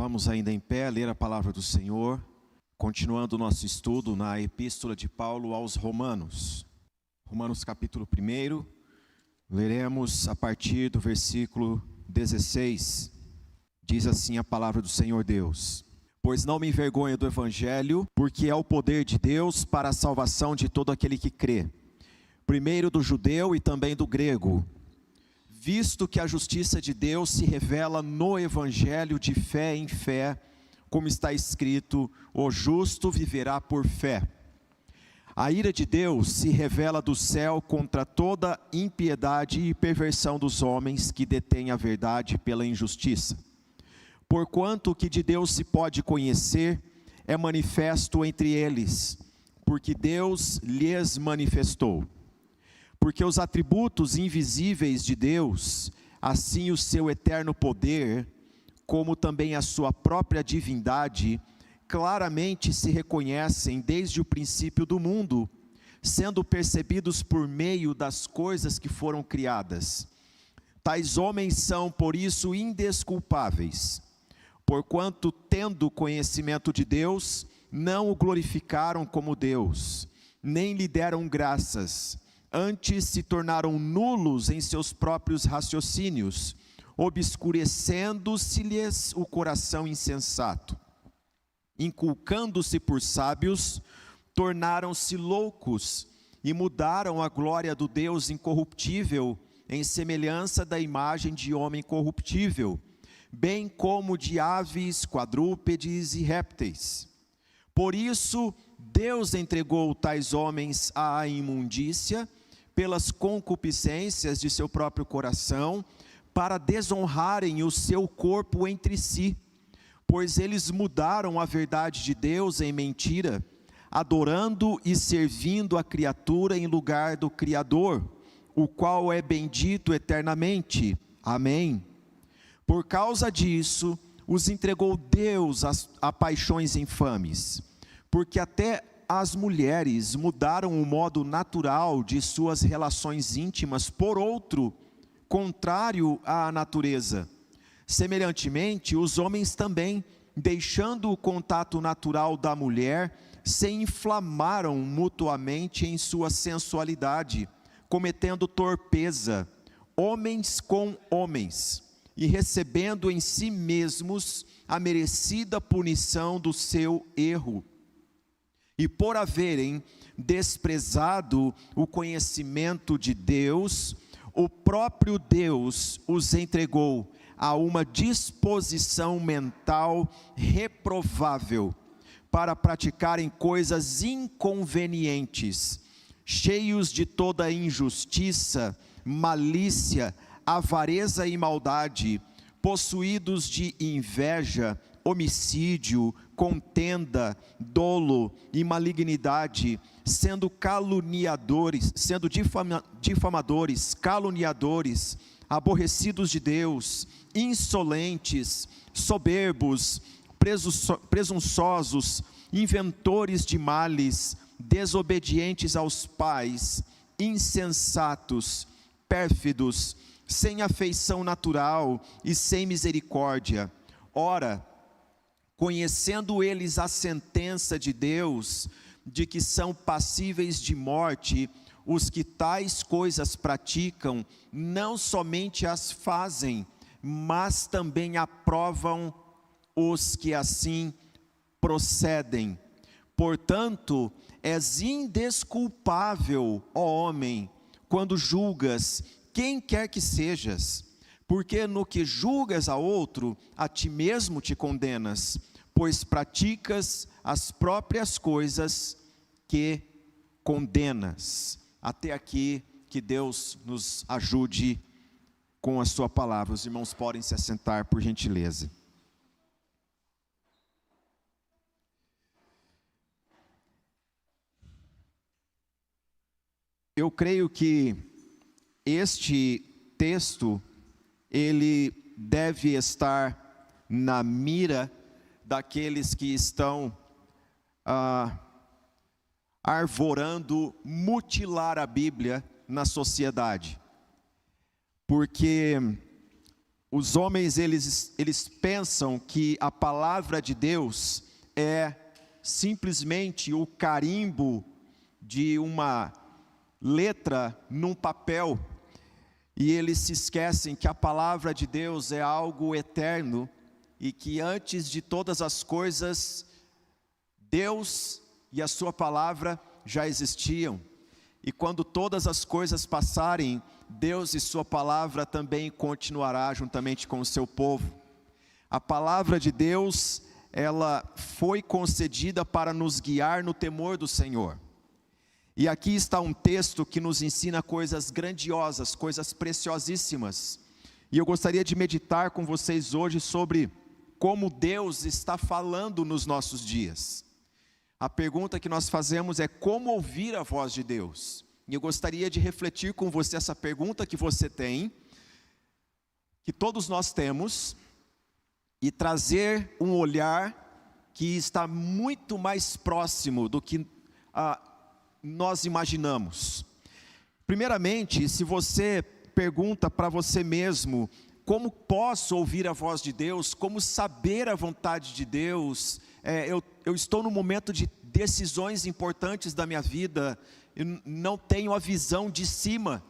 Vamos ainda em pé ler a palavra do Senhor, continuando o nosso estudo na Epístola de Paulo aos Romanos. Romanos capítulo 1, leremos a partir do versículo 16. Diz assim a palavra do Senhor Deus: Pois não me envergonho do Evangelho, porque é o poder de Deus para a salvação de todo aquele que crê, primeiro do judeu e também do grego, visto que a justiça de Deus se revela no Evangelho de fé em fé, como está escrito: o justo viverá por fé. A ira de Deus se revela do céu contra toda impiedade e perversão dos homens que detêm a verdade pela injustiça. Porquanto o que de Deus se pode conhecer é manifesto entre eles, porque Deus lhes manifestou. Porque os atributos invisíveis de Deus, assim o seu eterno poder, como também a sua própria divindade, claramente se reconhecem desde o princípio do mundo, sendo percebidos por meio das coisas que foram criadas. Tais homens são, por isso, indesculpáveis, porquanto, tendo conhecimento de Deus, não o glorificaram como Deus, nem lhe deram graças, antes se tornaram nulos em seus próprios raciocínios, obscurecendo-se-lhes o coração insensato. Inculcando-se por sábios, tornaram-se loucos e mudaram a glória do Deus incorruptível em semelhança da imagem de homem corruptível, bem como de aves, quadrúpedes e répteis. Por isso, Deus entregou tais homens à imundícia, pelas concupiscências de seu próprio coração, para desonrarem o seu corpo entre si, pois eles mudaram a verdade de Deus em mentira, adorando e servindo a criatura em lugar do Criador, o qual é bendito eternamente. Amém. Por causa disso, os entregou Deus a paixões infames, porque até as mulheres mudaram o modo natural de suas relações íntimas por outro, contrário à natureza. Semelhantemente, os homens também, deixando o contato natural da mulher, se inflamaram mutuamente em sua sensualidade, cometendo torpeza, homens com homens, e recebendo em si mesmos a merecida punição do seu erro. E por haverem desprezado o conhecimento de Deus, o próprio Deus os entregou a uma disposição mental reprovável, para praticarem coisas inconvenientes, cheios de toda injustiça, malícia, avareza e maldade, possuídos de inveja, homicídio, contenda, dolo e malignidade, sendo caluniadores, sendo difamadores, caluniadores, aborrecidos de Deus, insolentes, soberbos, presunçosos, inventores de males, desobedientes aos pais, insensatos, pérfidos, sem afeição natural e sem misericórdia. Ora, conhecendo eles a sentença de Deus, de que são passíveis de morte, os que tais coisas praticam, não somente as fazem, mas também aprovam os que assim procedem. Portanto, és indesculpável, ó homem, quando julgas quem quer que sejas, porque no que julgas a outro, a ti mesmo te condenas, pois praticas as próprias coisas que condenas. Até aqui, que Deus nos ajude com a sua palavra. Os irmãos podem se assentar, por gentileza. Eu creio que este texto, ele deve estar na mira daqueles que estão arvorando mutilar a Bíblia na sociedade, porque os homens eles pensam que a palavra de Deus é simplesmente o carimbo de uma letra num papel, e eles se esquecem que a palavra de Deus é algo eterno, e que antes de todas as coisas, Deus e a sua palavra já existiam, e quando todas as coisas passarem, Deus e sua palavra também continuará juntamente com o seu povo. A palavra de Deus, ela foi concedida para nos guiar no temor do Senhor. E aqui está um texto que nos ensina coisas grandiosas, coisas preciosíssimas. E eu gostaria de meditar com vocês hoje sobre como Deus está falando nos nossos dias. A pergunta que nós fazemos é como ouvir a voz de Deus. E eu gostaria de refletir com você essa pergunta que você tem, que todos nós temos, e trazer um olhar que está muito mais próximo do que nós imaginamos. Primeiramente, se você pergunta para você mesmo, como posso ouvir a voz de Deus, como saber a vontade de Deus, eu estou num momento de decisões importantes da minha vida, eu não tenho a visão de cima,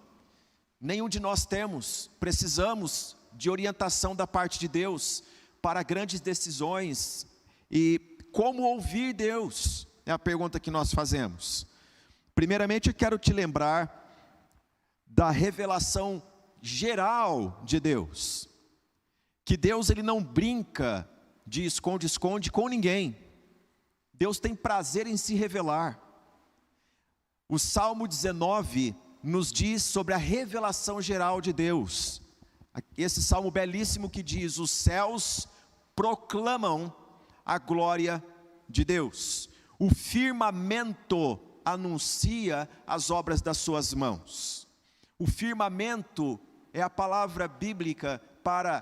nenhum de nós temos, precisamos de orientação da parte de Deus, para grandes decisões. E como ouvir Deus, é a pergunta que nós fazemos. Primeiramente eu quero te lembrar da revelação geral de Deus, que Deus ele não brinca de esconde-esconde com ninguém. Deus tem prazer em se revelar. O Salmo 19 nos diz sobre a revelação geral de Deus. Esse salmo belíssimo que diz: os céus proclamam a glória de Deus, o firmamento anuncia as obras das suas mãos. O firmamento é a palavra bíblica para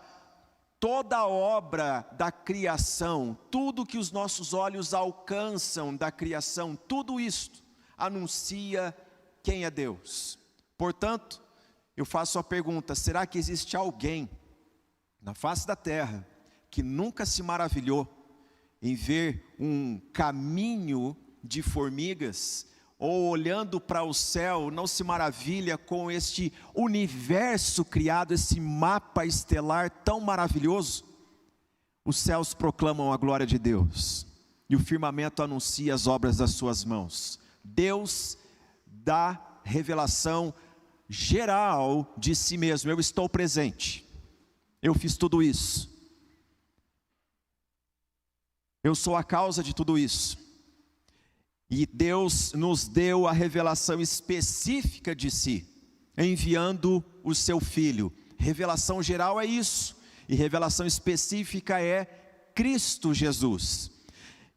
toda a obra da criação, tudo que os nossos olhos alcançam da criação, tudo isto anuncia quem é Deus. Portanto, eu faço a pergunta: será que existe alguém na face da terra que nunca se maravilhou em ver um caminho de formigas, ou olhando para o céu, não se maravilha com este universo criado, esse mapa estelar tão maravilhoso? Os céus proclamam a glória de Deus, e o firmamento anuncia as obras das suas mãos. Deus dá revelação geral de si mesmo: eu estou presente, eu fiz tudo isso, eu sou a causa de tudo isso. E Deus nos deu a revelação específica de si, enviando o seu Filho. Revelação geral é isso, e revelação específica é Cristo Jesus.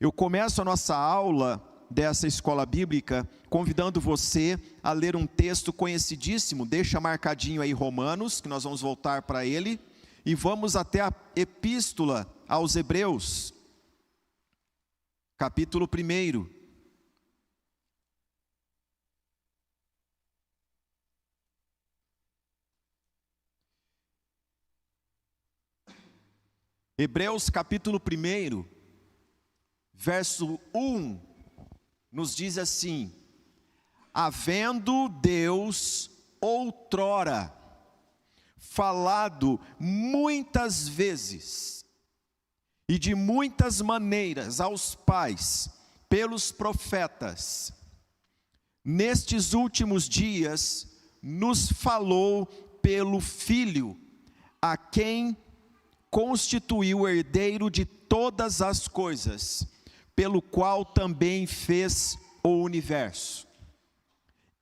Eu começo a nossa aula dessa escola bíblica convidando você a ler um texto conhecidíssimo. Deixa marcadinho aí Romanos, que nós vamos voltar para ele, e vamos até a epístola aos Hebreus, capítulo 1. Hebreus capítulo 1, verso 1, nos diz assim: havendo Deus outrora falado muitas vezes e de muitas maneiras aos pais pelos profetas, nestes últimos dias nos falou pelo Filho, a quem constituiu o herdeiro de todas as coisas, pelo qual também fez o universo.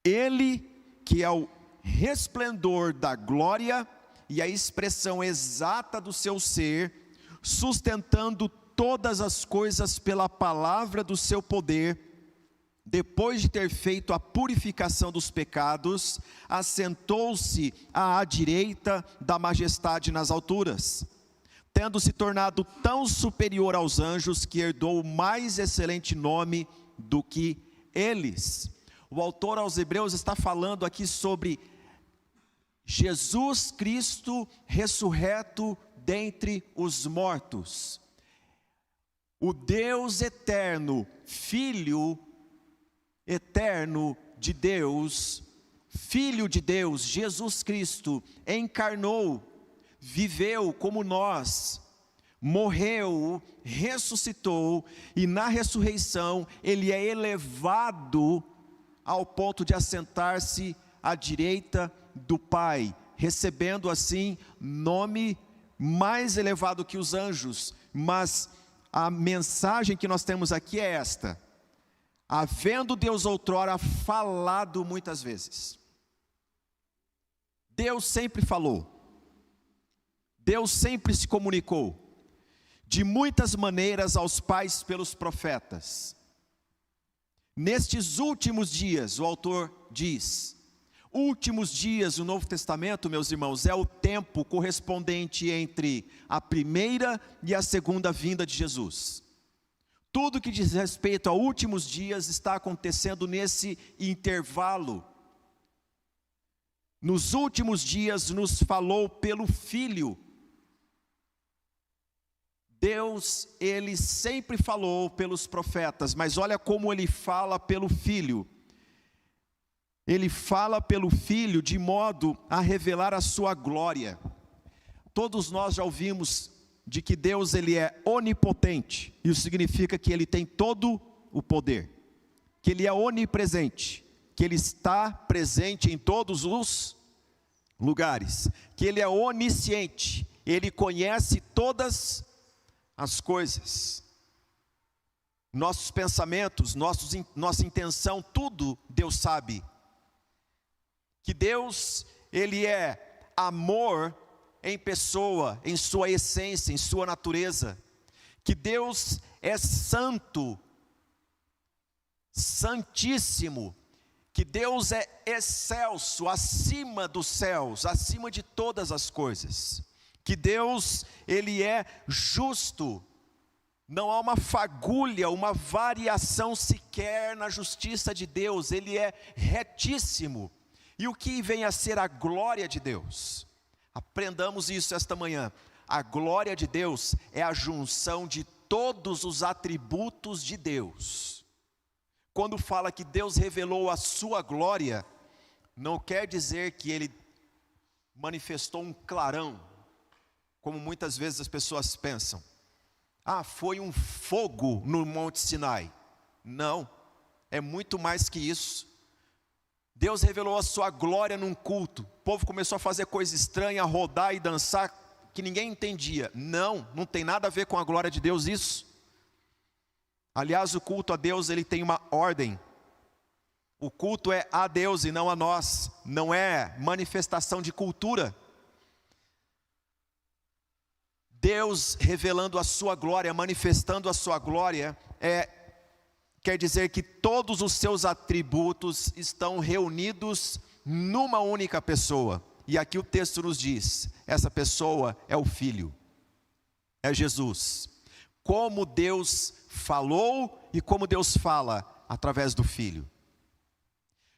Ele que é o resplendor da glória e a expressão exata do seu ser, sustentando todas as coisas pela palavra do seu poder, depois de ter feito a purificação dos pecados, assentou-se à direita da majestade nas alturas, tendo se tornado tão superior aos anjos, que herdou o mais excelente nome do que eles. O autor aos Hebreus está falando aqui sobre Jesus Cristo ressurreto dentre os mortos. O Deus eterno, Filho eterno de Deus, Filho de Deus, Jesus Cristo, encarnou, viveu como nós, morreu, ressuscitou, e na ressurreição Ele é elevado ao ponto de assentar-se à direita do Pai, recebendo assim nome mais elevado que os anjos. Mas a mensagem que nós temos aqui é esta: havendo Deus outrora falado muitas vezes, Deus sempre falou, Deus sempre se comunicou, de muitas maneiras aos pais pelos profetas. Nestes últimos dias, o autor diz, últimos dias do Novo Testamento, meus irmãos, é o tempo correspondente entre a primeira e a segunda vinda de Jesus. Tudo que diz respeito a últimos dias está acontecendo nesse intervalo. Nos últimos dias nos falou pelo Filho. Deus, Ele sempre falou pelos profetas, mas olha como Ele fala pelo Filho. Ele fala pelo Filho de modo a revelar a sua glória. Todos nós já ouvimos de que Deus, Ele é onipotente. Isso significa que Ele tem todo o poder, que Ele é onipresente, que Ele está presente em todos os lugares, que Ele é onisciente, Ele conhece todas as coisas, nossos pensamentos, nossa intenção, tudo Deus sabe. Que Deus, Ele é amor em pessoa, em sua essência, em sua natureza. Que Deus é santo, santíssimo. Que Deus é excelso, acima dos céus, acima de todas as coisas. Que Deus, Ele é justo, não há uma fagulha, uma variação sequer na justiça de Deus. Ele é retíssimo. E o que vem a ser a glória de Deus? Aprendamos isso esta manhã. A glória de Deus é a junção de todos os atributos de Deus. Quando fala que Deus revelou a sua glória, não quer dizer que Ele manifestou um clarão, como muitas vezes as pessoas pensam. Ah, foi um fogo no Monte Sinai. Não, é muito mais que isso. Deus revelou a sua glória num culto. O povo começou a fazer coisa estranha, a rodar e dançar, que ninguém entendia. Não, não tem nada a ver com a glória de Deus isso. Aliás, o culto a Deus, ele tem uma ordem. O culto é a Deus e não a nós. Não é manifestação de cultura. Deus revelando a sua glória, manifestando a sua glória, quer dizer que todos os seus atributos estão reunidos numa única pessoa. E aqui o texto nos diz, essa pessoa é o Filho, é Jesus. Como Deus falou e como Deus fala através do Filho.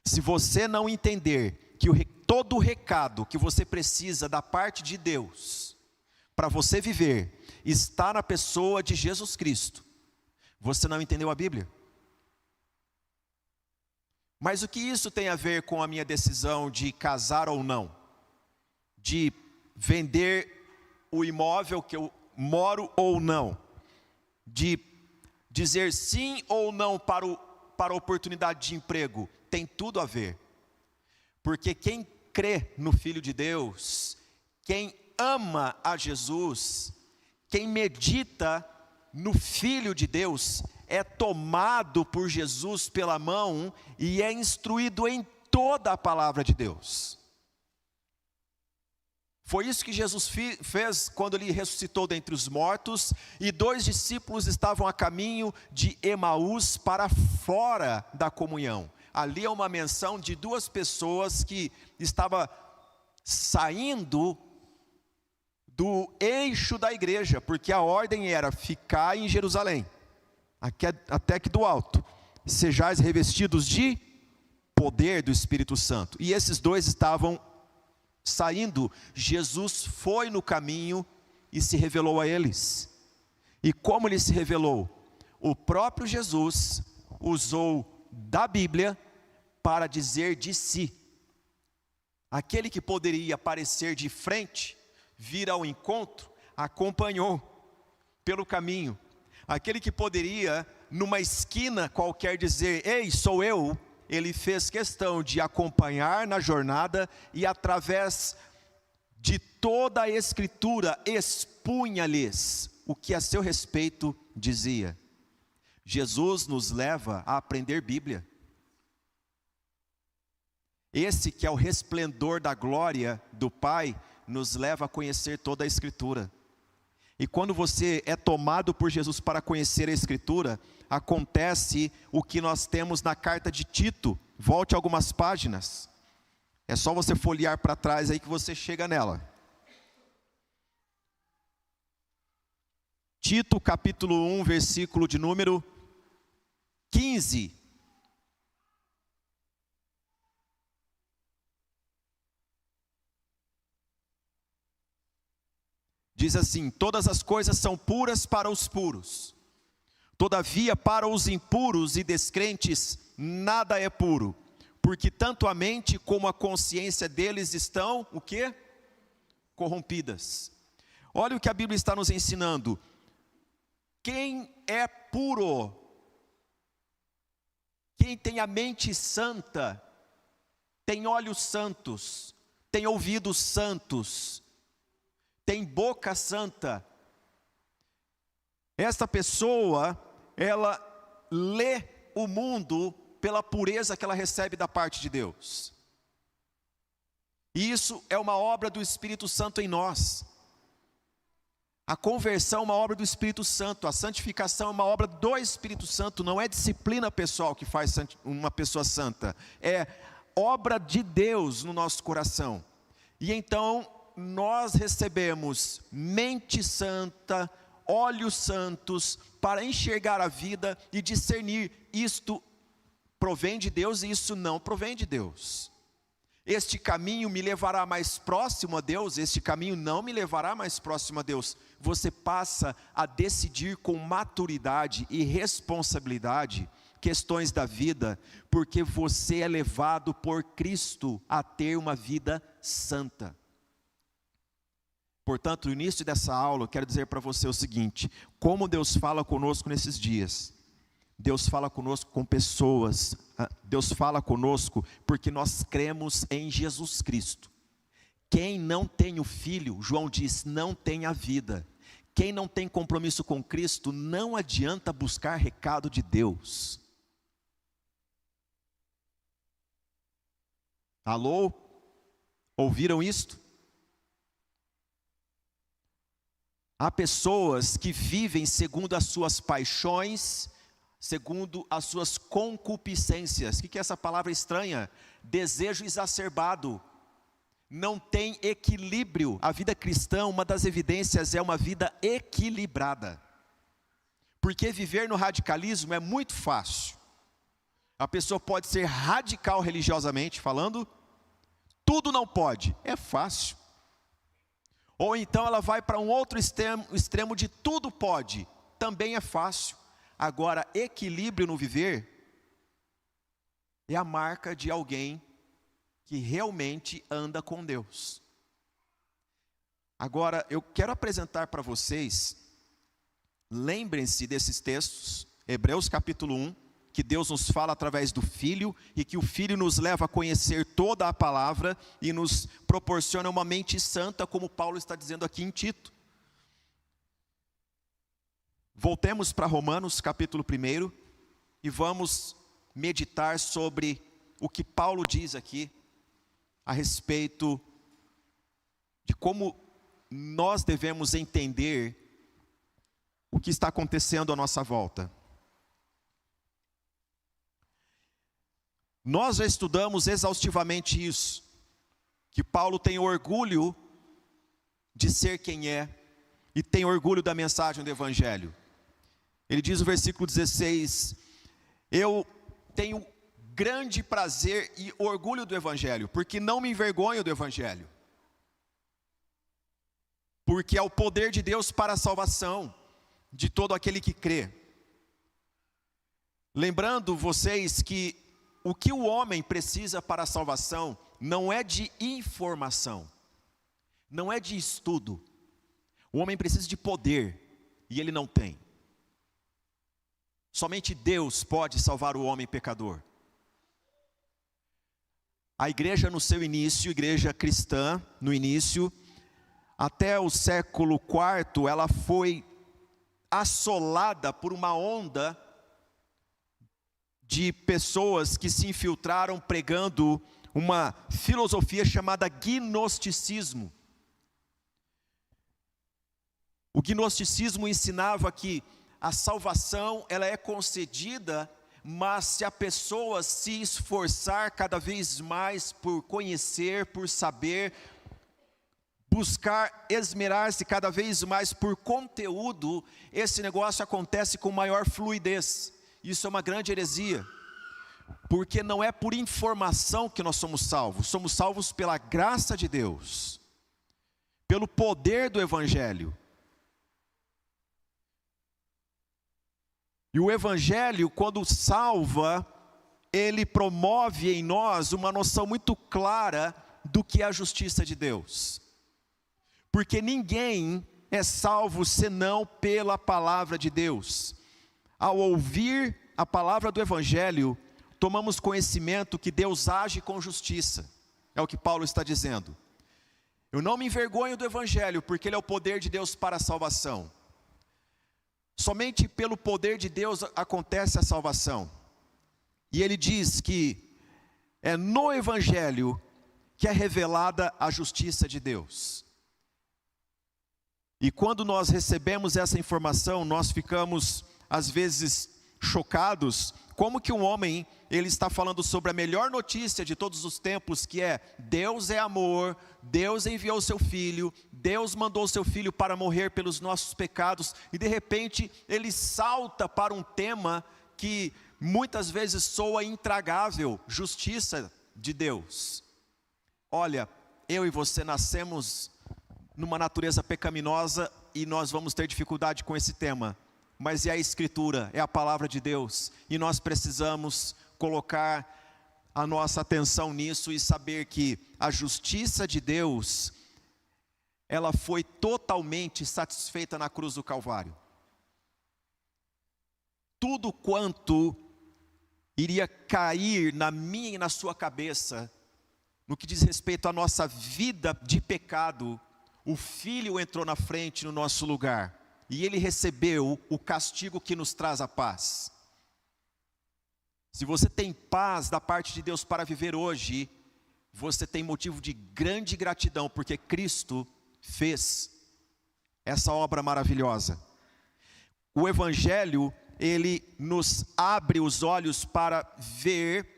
Se você não entender que todo o recado que você precisa da parte de Deus, para você viver, está na pessoa de Jesus Cristo, você não entendeu a Bíblia. Mas o que isso tem a ver com a minha decisão de casar ou não? De vender o imóvel que eu moro ou não? De dizer sim ou não para a oportunidade de emprego? Tem tudo a ver. Porque quem crê no Filho de Deus, quem ama a Jesus, quem medita no Filho de Deus, é tomado por Jesus pela mão e é instruído em toda a palavra de Deus. Foi isso que Jesus fez quando Ele ressuscitou dentre os mortos, e 2 discípulos estavam a caminho de Emaús para fora da comunhão. Ali é uma menção de 2 pessoas que estavam saindo do eixo da igreja, porque a ordem era ficar em Jerusalém, até que do alto, sejais revestidos de poder do Espírito Santo. E esses 2 estavam Saindo, Jesus foi no caminho e se revelou a eles. E como ele se revelou? O próprio Jesus usou da Bíblia para dizer de si. Aquele que poderia aparecer de frente, vir ao encontro, acompanhou pelo caminho. Aquele que poderia, numa esquina qualquer, dizer: ei, sou eu, ele fez questão de acompanhar na jornada e através de toda a Escritura expunha-lhes o que a seu respeito dizia. Jesus nos leva a aprender Bíblia. Esse que é o resplendor da glória do Pai, nos leva a conhecer toda a Escritura. E quando você é tomado por Jesus para conhecer a Escritura, acontece o que nós temos na carta de Tito. Volte algumas páginas. É só você folhear para trás aí que você chega nela. Tito capítulo 1, versículo de número 15. Diz assim: todas as coisas são puras para os puros, todavia para os impuros e descrentes nada é puro, porque tanto a mente como a consciência deles estão, o quê? Corrompidas. Olha o que a Bíblia está nos ensinando. Quem é puro, quem tem a mente santa, tem olhos santos, tem ouvidos santos, tem boca santa. Esta pessoa, ela lê o mundo pela pureza que ela recebe da parte de Deus. E isso é uma obra do Espírito Santo em nós. A conversão é uma obra do Espírito Santo, a santificação é uma obra do Espírito Santo, não é disciplina pessoal que faz uma pessoa santa, é obra de Deus no nosso coração. E então nós recebemos mente santa, olhos santos, para enxergar a vida e discernir: isto provém de Deus e isso não provém de Deus. Este caminho me levará mais próximo a Deus, este caminho não me levará mais próximo a Deus. Você passa a decidir com maturidade e responsabilidade questões da vida, porque você é levado por Cristo a ter uma vida santa. Portanto, no início dessa aula, eu quero dizer para você o seguinte: como Deus fala conosco nesses dias. Deus fala conosco com pessoas, Deus fala conosco porque nós cremos em Jesus Cristo. Quem não tem o Filho, João diz, não tem a vida. Quem não tem compromisso com Cristo, não adianta buscar recado de Deus. Alô? Ouviram isto? Há pessoas que vivem segundo as suas paixões, segundo as suas concupiscências. O que é essa palavra estranha? Desejo exacerbado. Não tem equilíbrio. A vida cristã, uma das evidências é uma vida equilibrada. Porque viver no radicalismo é muito fácil. A pessoa pode ser radical religiosamente falando, tudo não pode, é fácil. Ou então ela vai para um outro extremo de tudo pode, também é fácil. Agora, equilíbrio no viver é a marca de alguém que realmente anda com Deus. Agora, eu quero apresentar para vocês, lembrem-se desses textos, Hebreus capítulo 1, que Deus nos fala através do Filho, e que o Filho nos leva a conhecer toda a palavra, e nos proporciona uma mente santa, como Paulo está dizendo aqui em Tito. Voltemos para Romanos capítulo 1 e vamos meditar sobre o que Paulo diz aqui a respeito de como nós devemos entender o que está acontecendo à nossa volta. Nós já estudamos exaustivamente isso, que Paulo tem orgulho de ser quem é e tem orgulho da mensagem do Evangelho. Ele diz no versículo 16, eu tenho grande prazer e orgulho do Evangelho, porque não me envergonho do Evangelho. porque é o poder de Deus para a salvação de todo aquele que crê. Lembrando vocês que o que o homem precisa para a salvação não é de informação, não é de estudo. O homem precisa de poder, e ele não tem. Somente Deus pode salvar o homem pecador. A igreja no seu início, igreja cristã no início, até o século IV, ela foi assolada por uma onda de pessoas que se infiltraram pregando uma filosofia chamada gnosticismo. O gnosticismo ensinava que a salvação ela é concedida, mas se a pessoa se esforçar cada vez mais por conhecer, por saber, buscar esmerar-se cada vez mais por conteúdo, esse negócio acontece com maior fluidez. Isso é uma grande heresia, porque não é por informação que nós somos salvos pela graça de Deus, pelo poder do Evangelho. E o Evangelho, quando salva, ele promove em nós uma noção muito clara do que é a justiça de Deus. Porque ninguém é salvo senão pela palavra de Deus. Ao ouvir a palavra do Evangelho, tomamos conhecimento que Deus age com justiça. É o que Paulo está dizendo. Eu não me envergonho do Evangelho, porque ele é o poder de Deus para a salvação. Somente pelo poder de Deus acontece a salvação. E ele diz que é no Evangelho que é revelada a justiça de Deus. E quando nós recebemos essa informação, nós ficamos às vezes chocados. Como que um homem, ele está falando sobre a melhor notícia de todos os tempos, que é Deus é amor, Deus enviou o seu Filho, Deus mandou o seu Filho para morrer pelos nossos pecados, e de repente ele salta para um tema que muitas vezes soa intragável, justiça de Deus. Olha, eu e você nascemos numa natureza pecaminosa e nós vamos ter dificuldade com esse tema. Mas é a Escritura, é a palavra de Deus, e nós precisamos colocar a nossa atenção nisso e saber que a justiça de Deus, ela foi totalmente satisfeita na cruz do Calvário. Tudo quanto iria cair na minha e na sua cabeça, no que diz respeito à nossa vida de pecado, o Filho entrou na frente no nosso lugar. E ele recebeu o castigo que nos traz a paz. Se você tem paz da parte de Deus para viver hoje, você tem motivo de grande gratidão, porque Cristo fez essa obra maravilhosa. O Evangelho, ele nos abre os olhos para ver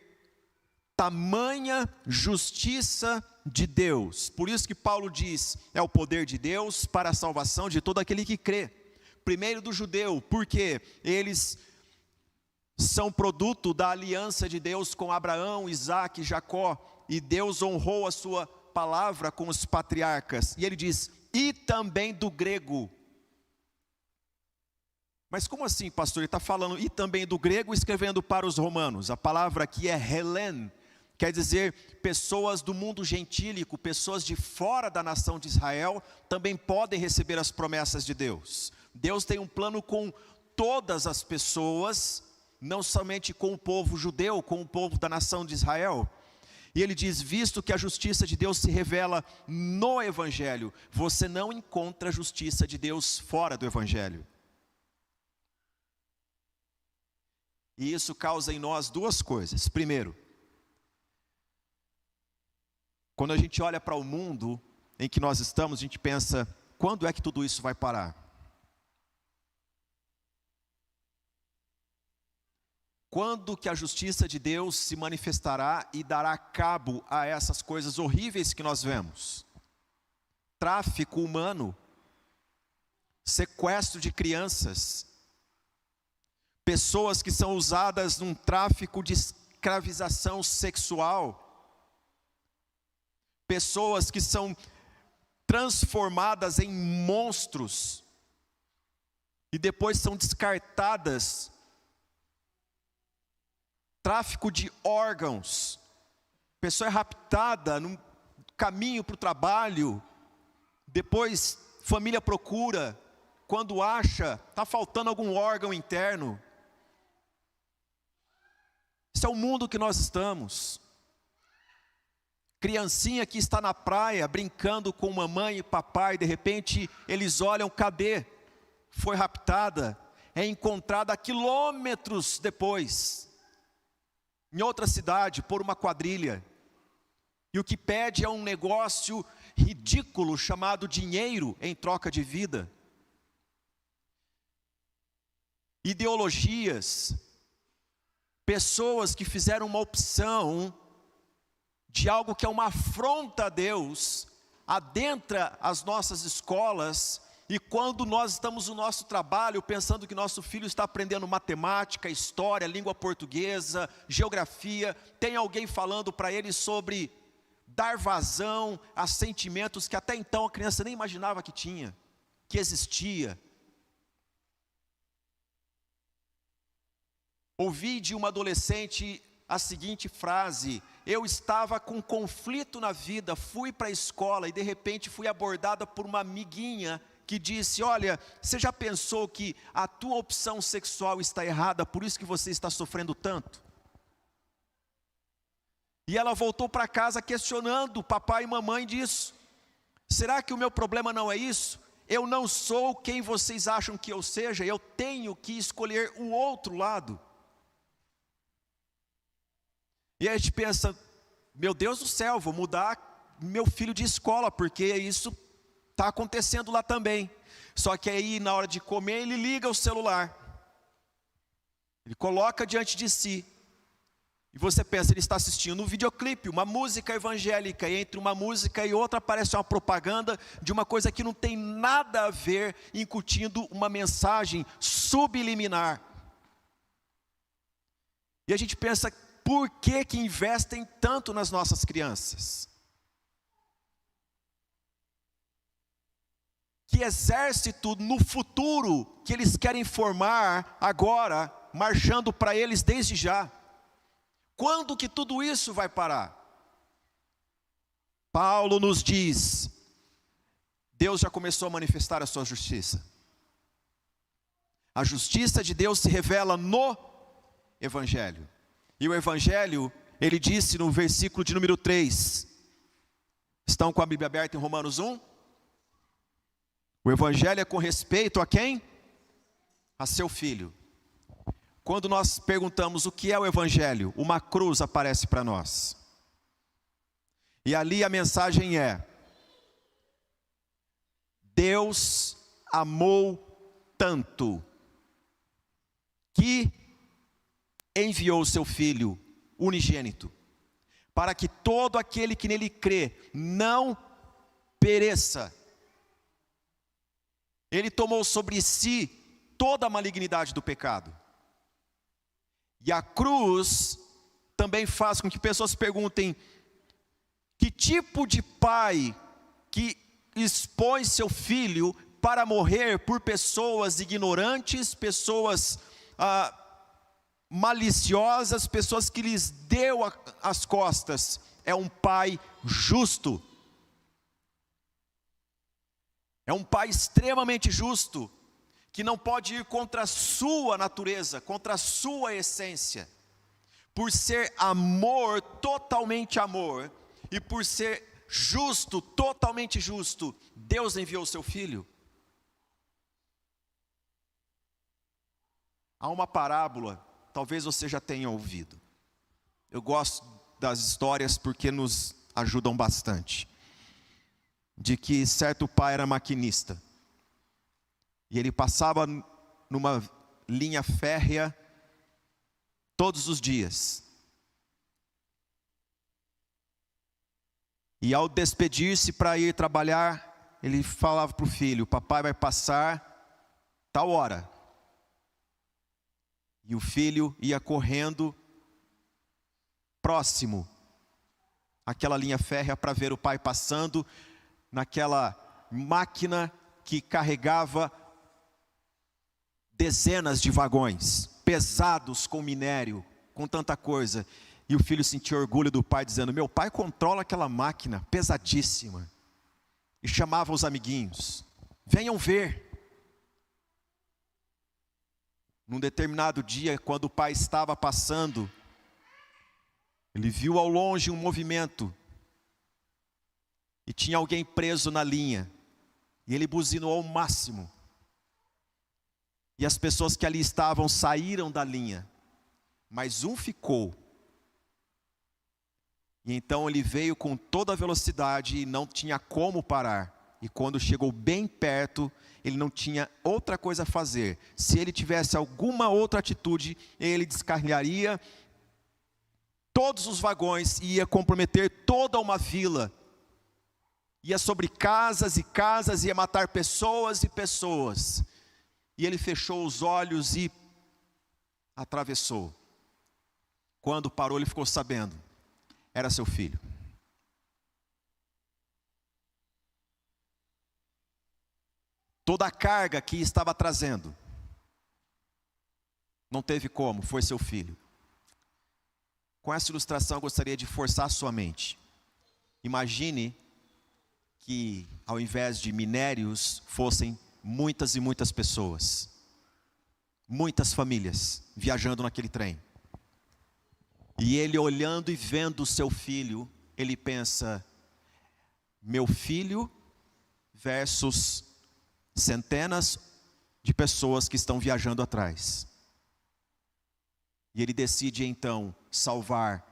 tamanha justiça de Deus. Por isso que Paulo diz, é o poder de Deus para a salvação de todo aquele que crê. Primeiro do judeu, porque eles são produto da aliança de Deus com Abraão, Isaque e Jacó, e Deus honrou a sua palavra com os patriarcas. E ele diz, e também do grego. Mas como assim, pastor? Ele está falando e também do grego, escrevendo para os romanos. A palavra aqui é Helen, quer dizer pessoas do mundo gentílico, pessoas de fora da nação de Israel, também podem receber as promessas de Deus. Deus tem um plano com todas as pessoas, não somente com o povo judeu, com o povo da nação de Israel. E ele diz, visto que a justiça de Deus se revela no Evangelho, você não encontra a justiça de Deus fora do Evangelho. E isso causa em nós duas coisas. Primeiro, quando a gente olha para o mundo em que nós estamos, a gente pensa, quando é que tudo isso vai parar? Quando que a justiça de Deus se manifestará e dará cabo a essas coisas horríveis que nós vemos? Tráfico humano, sequestro de crianças, pessoas que são usadas num tráfico de escravização sexual, pessoas que são transformadas em monstros e depois são descartadas. Tráfico de órgãos, pessoa é raptada no caminho para o trabalho, depois família procura, quando acha, está faltando algum órgão interno. Esse é o mundo que nós estamos. Criancinha que está na praia, brincando com mamãe e papai, de repente eles olham, cadê? Foi raptada, é encontrada quilômetros depois, em outra cidade, por uma quadrilha. E o que pede é um negócio ridículo, chamado dinheiro, em troca de vida. Ideologias, pessoas que fizeram uma opção de algo que é uma afronta a Deus, adentra as nossas escolas, e quando nós estamos no nosso trabalho, pensando que nosso filho está aprendendo matemática, história, língua portuguesa, geografia, tem alguém falando para ele sobre dar vazão a sentimentos que até então a criança nem imaginava que tinha, que existia. Ouvi de uma adolescente a seguinte frase: eu estava com conflito na vida, fui para a escola e de repente fui abordada por uma amiguinha que disse: olha, você já pensou que a tua opção sexual está errada, por isso que você está sofrendo tanto? E ela voltou para casa questionando papai e mamãe disso. Será que o meu problema não é isso? Eu não sou quem vocês acham que eu seja, eu tenho que escolher o outro lado. E aí a gente pensa, meu Deus do céu, vou mudar meu filho de escola, porque isso está acontecendo lá também. Só que aí na hora de comer ele liga o celular, ele coloca diante de si, e você pensa, ele está assistindo um videoclipe, uma música evangélica, e entre uma música e outra aparece uma propaganda de uma coisa que não tem nada a ver, incutindo uma mensagem subliminar. E a gente pensa, por que que investem tanto nas nossas crianças? Que exército no futuro que eles querem formar agora, marchando para eles desde já? Quando que tudo isso vai parar? Paulo nos diz, Deus já começou a manifestar a sua justiça. A justiça de Deus se revela no Evangelho. E o Evangelho, ele disse no versículo de número 3, estão com a Bíblia aberta em Romanos 1? O Evangelho é com respeito a quem? A seu Filho. Quando nós perguntamos o que é o Evangelho, uma cruz aparece para nós. E ali a mensagem é: Deus amou tanto que enviou o seu Filho unigênito, para que todo aquele que nele crê não pereça. Ele tomou sobre si toda a malignidade do pecado. E a cruz também faz com que pessoas perguntem: que tipo de pai que expõe seu filho para morrer por pessoas ignorantes, pessoas maliciosas, pessoas que lhes deu as costas? É um pai justo. É um pai extremamente justo, que não pode ir contra a sua natureza, contra a sua essência. Por ser amor, totalmente amor, e por ser justo, totalmente justo, Deus enviou o seu Filho. Há uma parábola, talvez você já tenha ouvido. Eu gosto das histórias porque nos ajudam bastante. De que certo pai era maquinista. E ele passava numa linha férrea todos os dias. E ao despedir-se para ir trabalhar, ele falava para o filho: papai vai passar tal hora. E o filho ia correndo próximo àquela linha férrea para ver o pai passando. naquela máquina que carregava dezenas de vagões, pesados com minério, com tanta coisa. E o filho sentiu orgulho do pai, dizendo: meu pai controla aquela máquina pesadíssima. E chamava os amiguinhos: venham ver. Num determinado dia, quando o pai estava passando, ele viu ao longe um movimento. E tinha alguém preso na linha. E ele buzinou ao máximo. E as pessoas que ali estavam saíram da linha. Mas um ficou. E então ele veio com toda a velocidade e não tinha como parar. E quando chegou bem perto, ele não tinha outra coisa a fazer. Se ele tivesse alguma outra atitude, ele descarrilharia todos os vagões e ia comprometer toda uma vila. Ia sobre casas e casas, ia matar pessoas e pessoas. E ele fechou os olhos e atravessou. Quando parou, ele ficou sabendo. Era seu filho. Toda a carga que estava trazendo, não teve como, foi seu filho. Com essa ilustração eu gostaria de forçar a sua mente. Imagine que ao invés de minérios, fossem muitas e muitas pessoas. Muitas famílias viajando naquele trem. E ele olhando e vendo o seu filho, ele pensa: meu filho versus centenas de pessoas que estão viajando atrás. E ele decide então salvar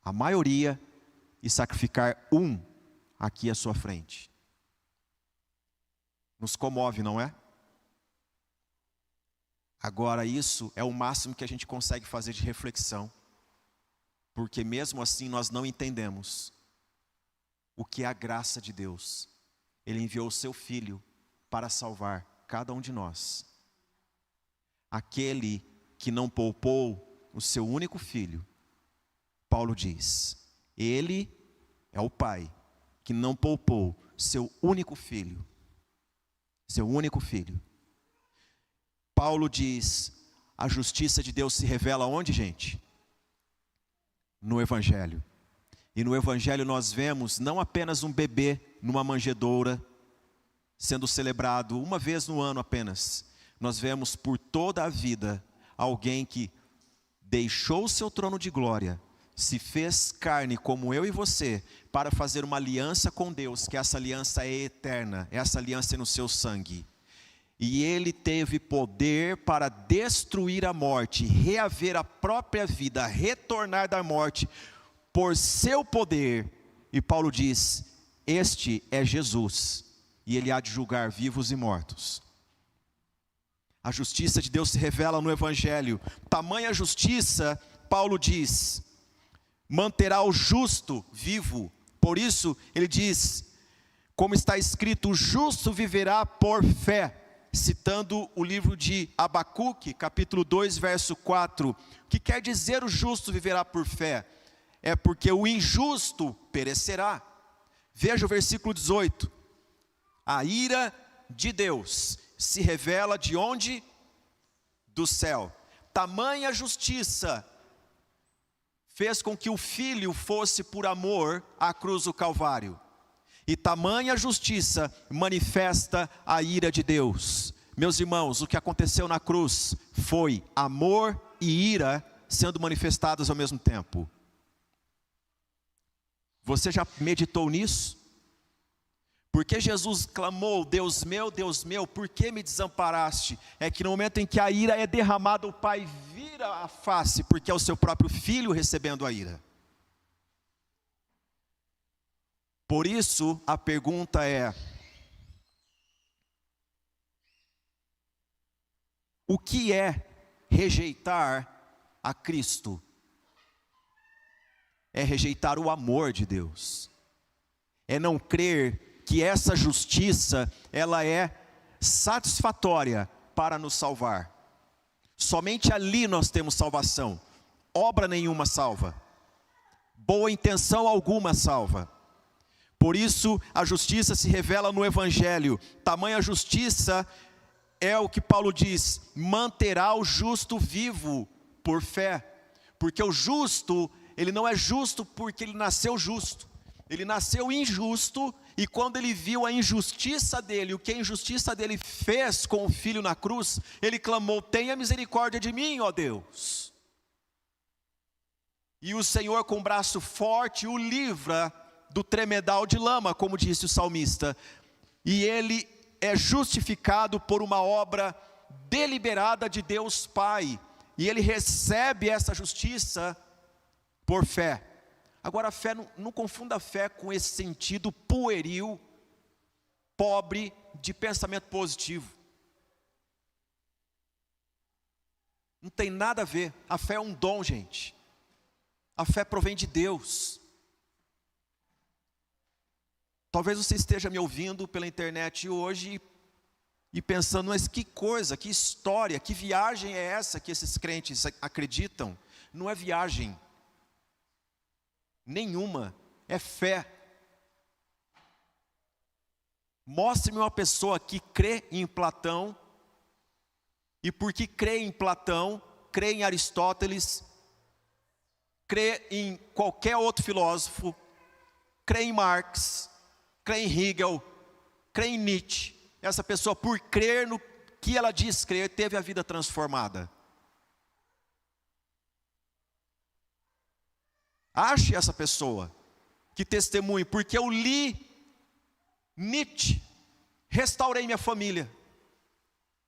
a maioria e sacrificar um aqui à sua frente. Nos comove, não é? Agora isso é o máximo que a gente consegue fazer de reflexão. Porque mesmo assim nós não entendemos o que é a graça de Deus. Ele enviou o seu Filho para salvar cada um de nós. Aquele que não poupou o seu único filho, Paulo diz, ele é o Pai que não poupou seu único filho. Seu único filho. Paulo diz, a justiça de Deus se revela onde, gente? No Evangelho. E no Evangelho nós vemos não apenas um bebê numa manjedoura, sendo celebrado uma vez no ano apenas. Nós vemos por toda a vida alguém que deixou o seu trono de glória, se fez carne como eu e você, para fazer uma aliança com Deus, que essa aliança é eterna, essa aliança é no seu sangue. E ele teve poder para destruir a morte, reaver a própria vida, retornar da morte, por seu poder. E Paulo diz, este é Jesus, e ele há de julgar vivos e mortos. A justiça de Deus se revela no Evangelho. Tamanha justiça, Paulo diz, manterá o justo vivo. Por isso ele diz, como está escrito, o justo viverá por fé. Citando o livro de Abacuque, capítulo 2, verso 4. O que quer dizer o justo viverá por fé? É porque o injusto perecerá. Veja o versículo 18. A ira de Deus se revela de onde? Do céu. Tamanha justiça fez com que o Filho fosse por amor à cruz do Calvário. E tamanha justiça manifesta a ira de Deus. Meus irmãos, o que aconteceu na cruz foi amor e ira sendo manifestados ao mesmo tempo. Você já meditou nisso? Porque Jesus clamou, Deus meu, por que me desamparaste? É que no momento em que a ira é derramada, o Pai vira a face, porque é o seu próprio Filho recebendo a ira. Por isso, a pergunta é, o que é rejeitar a Cristo? É rejeitar o amor de Deus. É não crer que essa justiça, ela é satisfatória para nos salvar. Somente ali nós temos salvação. Obra nenhuma salva. Boa intenção alguma salva. Por isso a justiça se revela no Evangelho. Tamanha justiça é o que Paulo diz: manterá o justo vivo por fé. Porque o justo, ele não é justo porque ele nasceu justo. Ele nasceu injusto, e quando ele viu a injustiça dele, o que a injustiça dele fez com o filho na cruz, ele clamou: tenha misericórdia de mim, ó Deus. E o Senhor, com o braço forte, o livra do tremedal de lama, como disse o salmista. E ele é justificado por uma obra deliberada de Deus Pai. E ele recebe essa justiça por fé. Agora, a fé, não confunda a fé com esse sentido pueril, pobre, de pensamento positivo. Não tem nada a ver. A fé é um dom, gente. A fé provém de Deus. Talvez você esteja me ouvindo pela internet hoje e pensando: mas que coisa, que história, que viagem é essa que esses crentes acreditam? Não é viagem nenhuma, é fé. Mostre-me uma pessoa que crê em Platão, e porque crê em Platão, crê em Aristóteles, crê em qualquer outro filósofo, crê em Marx, crê em Hegel, crê em Nietzsche. Essa pessoa, por crer no que ela diz crer, teve a vida transformada. Ache essa pessoa que testemunhe: porque eu li Nietzsche, restaurei minha família,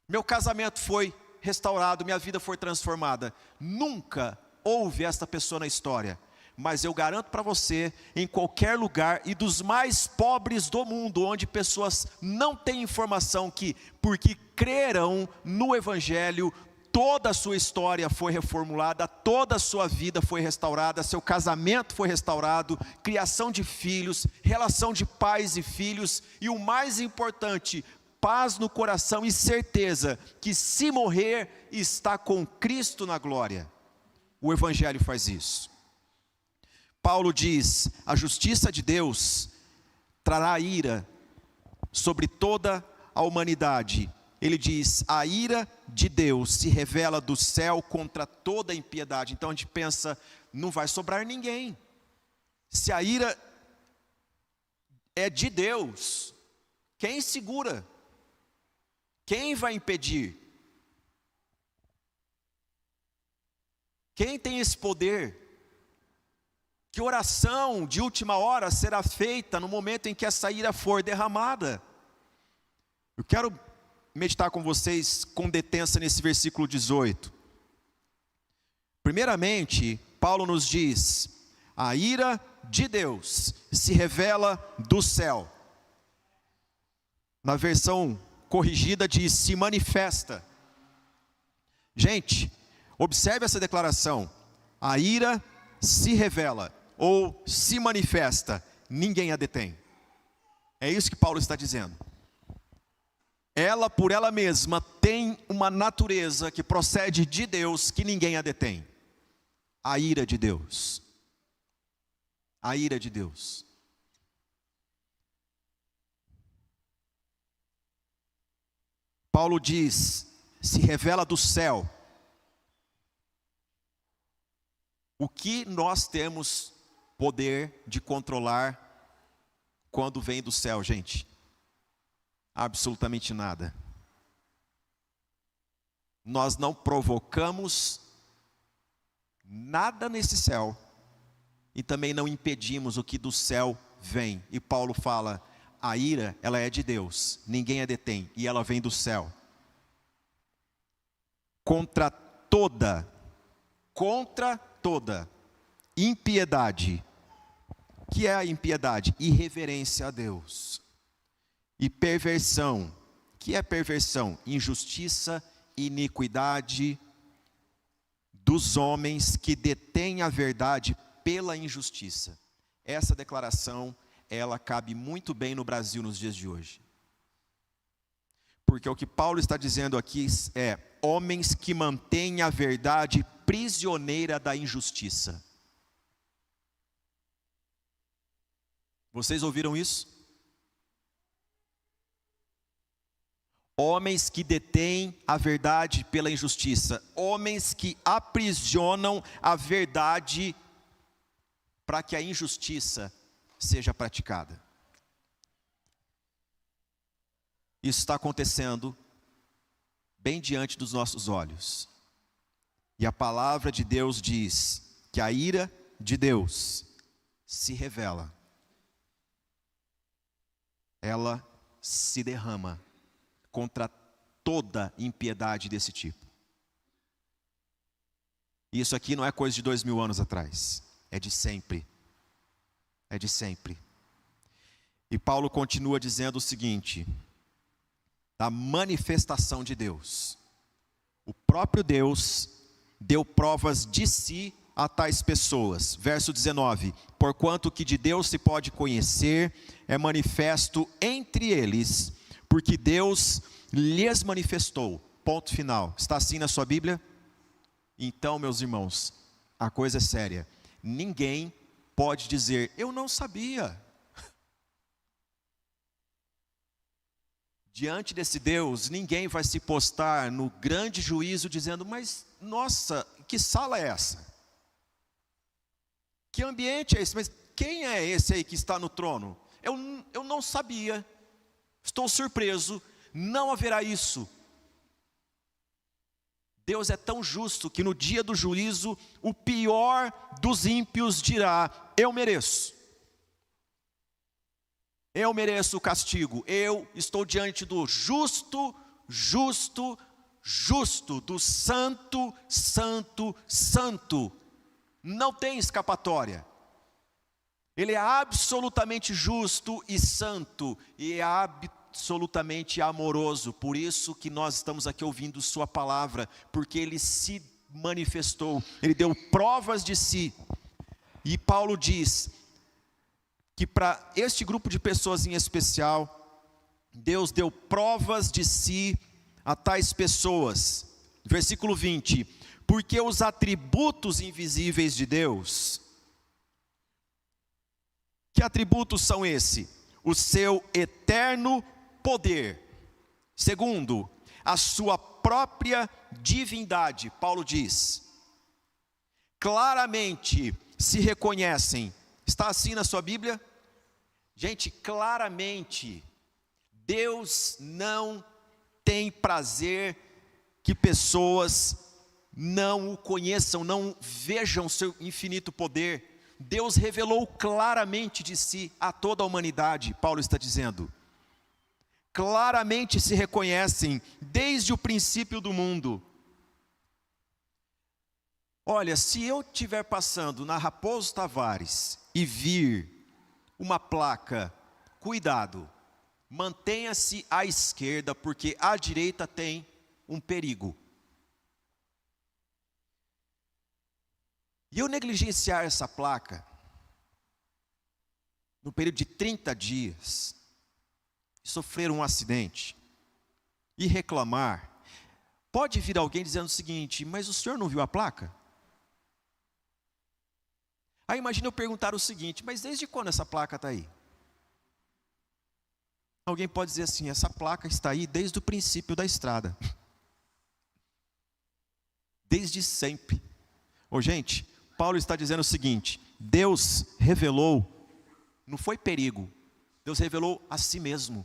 meu casamento foi restaurado, minha vida foi transformada. Nunca houve esta pessoa na história, mas eu garanto para você, em qualquer lugar, e dos mais pobres do mundo, onde pessoas não têm informação, que porque creram no Evangelho, toda a sua história foi reformulada, toda a sua vida foi restaurada, seu casamento foi restaurado, criação de filhos, relação de pais e filhos, e o mais importante, paz no coração e certeza que, se morrer, está com Cristo na glória. O Evangelho faz isso. Paulo diz: a justiça de Deus trará ira sobre toda a humanidade. Ele diz: a ira de Deus se revela do céu contra toda a impiedade. Então a gente pensa: não vai sobrar ninguém. Se a ira é de Deus, quem segura? Quem vai impedir? Quem tem esse poder? Que oração de última hora será feita no momento em que essa ira for derramada? Eu quero meditar com vocês com detença nesse versículo 18. Primeiramente, Paulo nos diz: a ira de Deus se revela do céu. Na versão corrigida diz: se manifesta. Gente, observe essa declaração: a ira se revela ou se manifesta, ninguém a detém. É isso que Paulo está dizendo. Ela, por ela mesma, tem uma natureza que procede de Deus, que ninguém a detém. A ira de Deus. A ira de Deus. Paulo diz: se revela do céu. O que nós temos poder de controlar quando vem do céu, gente? Absolutamente nada. Nós não provocamos nada nesse céu e também não impedimos o que do céu vem. E Paulo fala: a ira, ela é de Deus, ninguém a detém, e ela vem do céu. Contra toda impiedade. Que é a impiedade? Irreverência a Deus. E perversão. Que é perversão? Injustiça, iniquidade dos homens que detêm a verdade pela injustiça. Essa declaração, ela cabe muito bem no Brasil nos dias de hoje. Porque o que Paulo está dizendo aqui é: homens que mantêm a verdade prisioneira da injustiça. Vocês ouviram isso? Homens que detêm a verdade pela injustiça, homens que aprisionam a verdade para que a injustiça seja praticada. Isso está acontecendo bem diante dos nossos olhos. E a palavra de Deus diz que a ira de Deus se revela. Ela se derrama contra toda impiedade desse tipo. Isso aqui não é coisa de 2000 anos atrás, é de sempre. É de sempre. E Paulo continua dizendo o seguinte: da manifestação de Deus. O próprio Deus deu provas de si a tais pessoas. Verso 19: porquanto que de Deus se pode conhecer, é manifesto entre eles, porque Deus lhes manifestou. Ponto final. Está assim na sua Bíblia? Então, meus irmãos, a coisa é séria. Ninguém pode dizer, eu não sabia. Diante desse Deus, ninguém vai se postar no grande juízo dizendo, mas, nossa, que sala é essa? Que ambiente é esse? Mas quem é esse aí que está no trono? Eu não sabia, estou surpreso, não haverá isso. Deus é tão justo que no dia do juízo, o pior dos ímpios dirá, eu mereço. Eu mereço o castigo, eu estou diante do justo, do santo, santo. Não tem escapatória. Ele é absolutamente justo e santo, e é absolutamente amoroso. Por isso que nós estamos aqui ouvindo sua palavra, porque ele se manifestou, ele deu provas de si. E Paulo diz que para este grupo de pessoas em especial, Deus deu provas de si a tais pessoas. Versículo 20, porque os atributos invisíveis de Deus, que atributos são esses? O seu eterno poder. Segundo, a sua própria divindade. Paulo diz, claramente se reconhecem. Está assim na sua Bíblia? Gente, claramente, Deus não tem prazer que pessoas não o conheçam, não vejam seu infinito poder. Deus revelou claramente de si a toda a humanidade, Paulo está dizendo. Claramente se reconhecem desde o princípio do mundo. Olha, se eu estiver passando na Raposo Tavares e vir uma placa, cuidado, mantenha-se à esquerda, porque à direita tem um perigo. E eu negligenciar essa placa, no período de 30 dias, sofrer um acidente e reclamar, pode vir alguém dizendo o seguinte, mas o senhor não viu a placa? Aí imagina eu perguntar o seguinte, mas desde quando essa placa está aí? Alguém pode dizer assim, essa placa está aí desde o princípio da estrada. Desde sempre. Ô gente, Paulo está dizendo o seguinte, Deus revelou, não foi perigo, Deus revelou a si mesmo.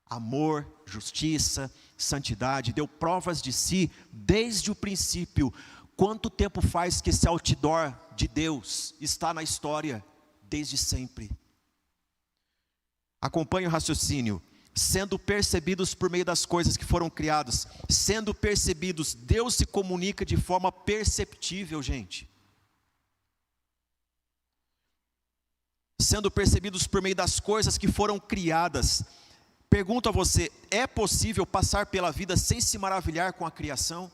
Amor, justiça, santidade, deu provas de si desde o princípio. Quanto tempo faz que esse outdoor de Deus está na história? Desde sempre. Acompanhe o raciocínio. Sendo percebidos por meio das coisas que foram criadas, sendo percebidos, Deus se comunica de forma perceptível, gente. Sendo percebidos por meio das coisas que foram criadas. Pergunto a você, é possível passar pela vida sem se maravilhar com a criação?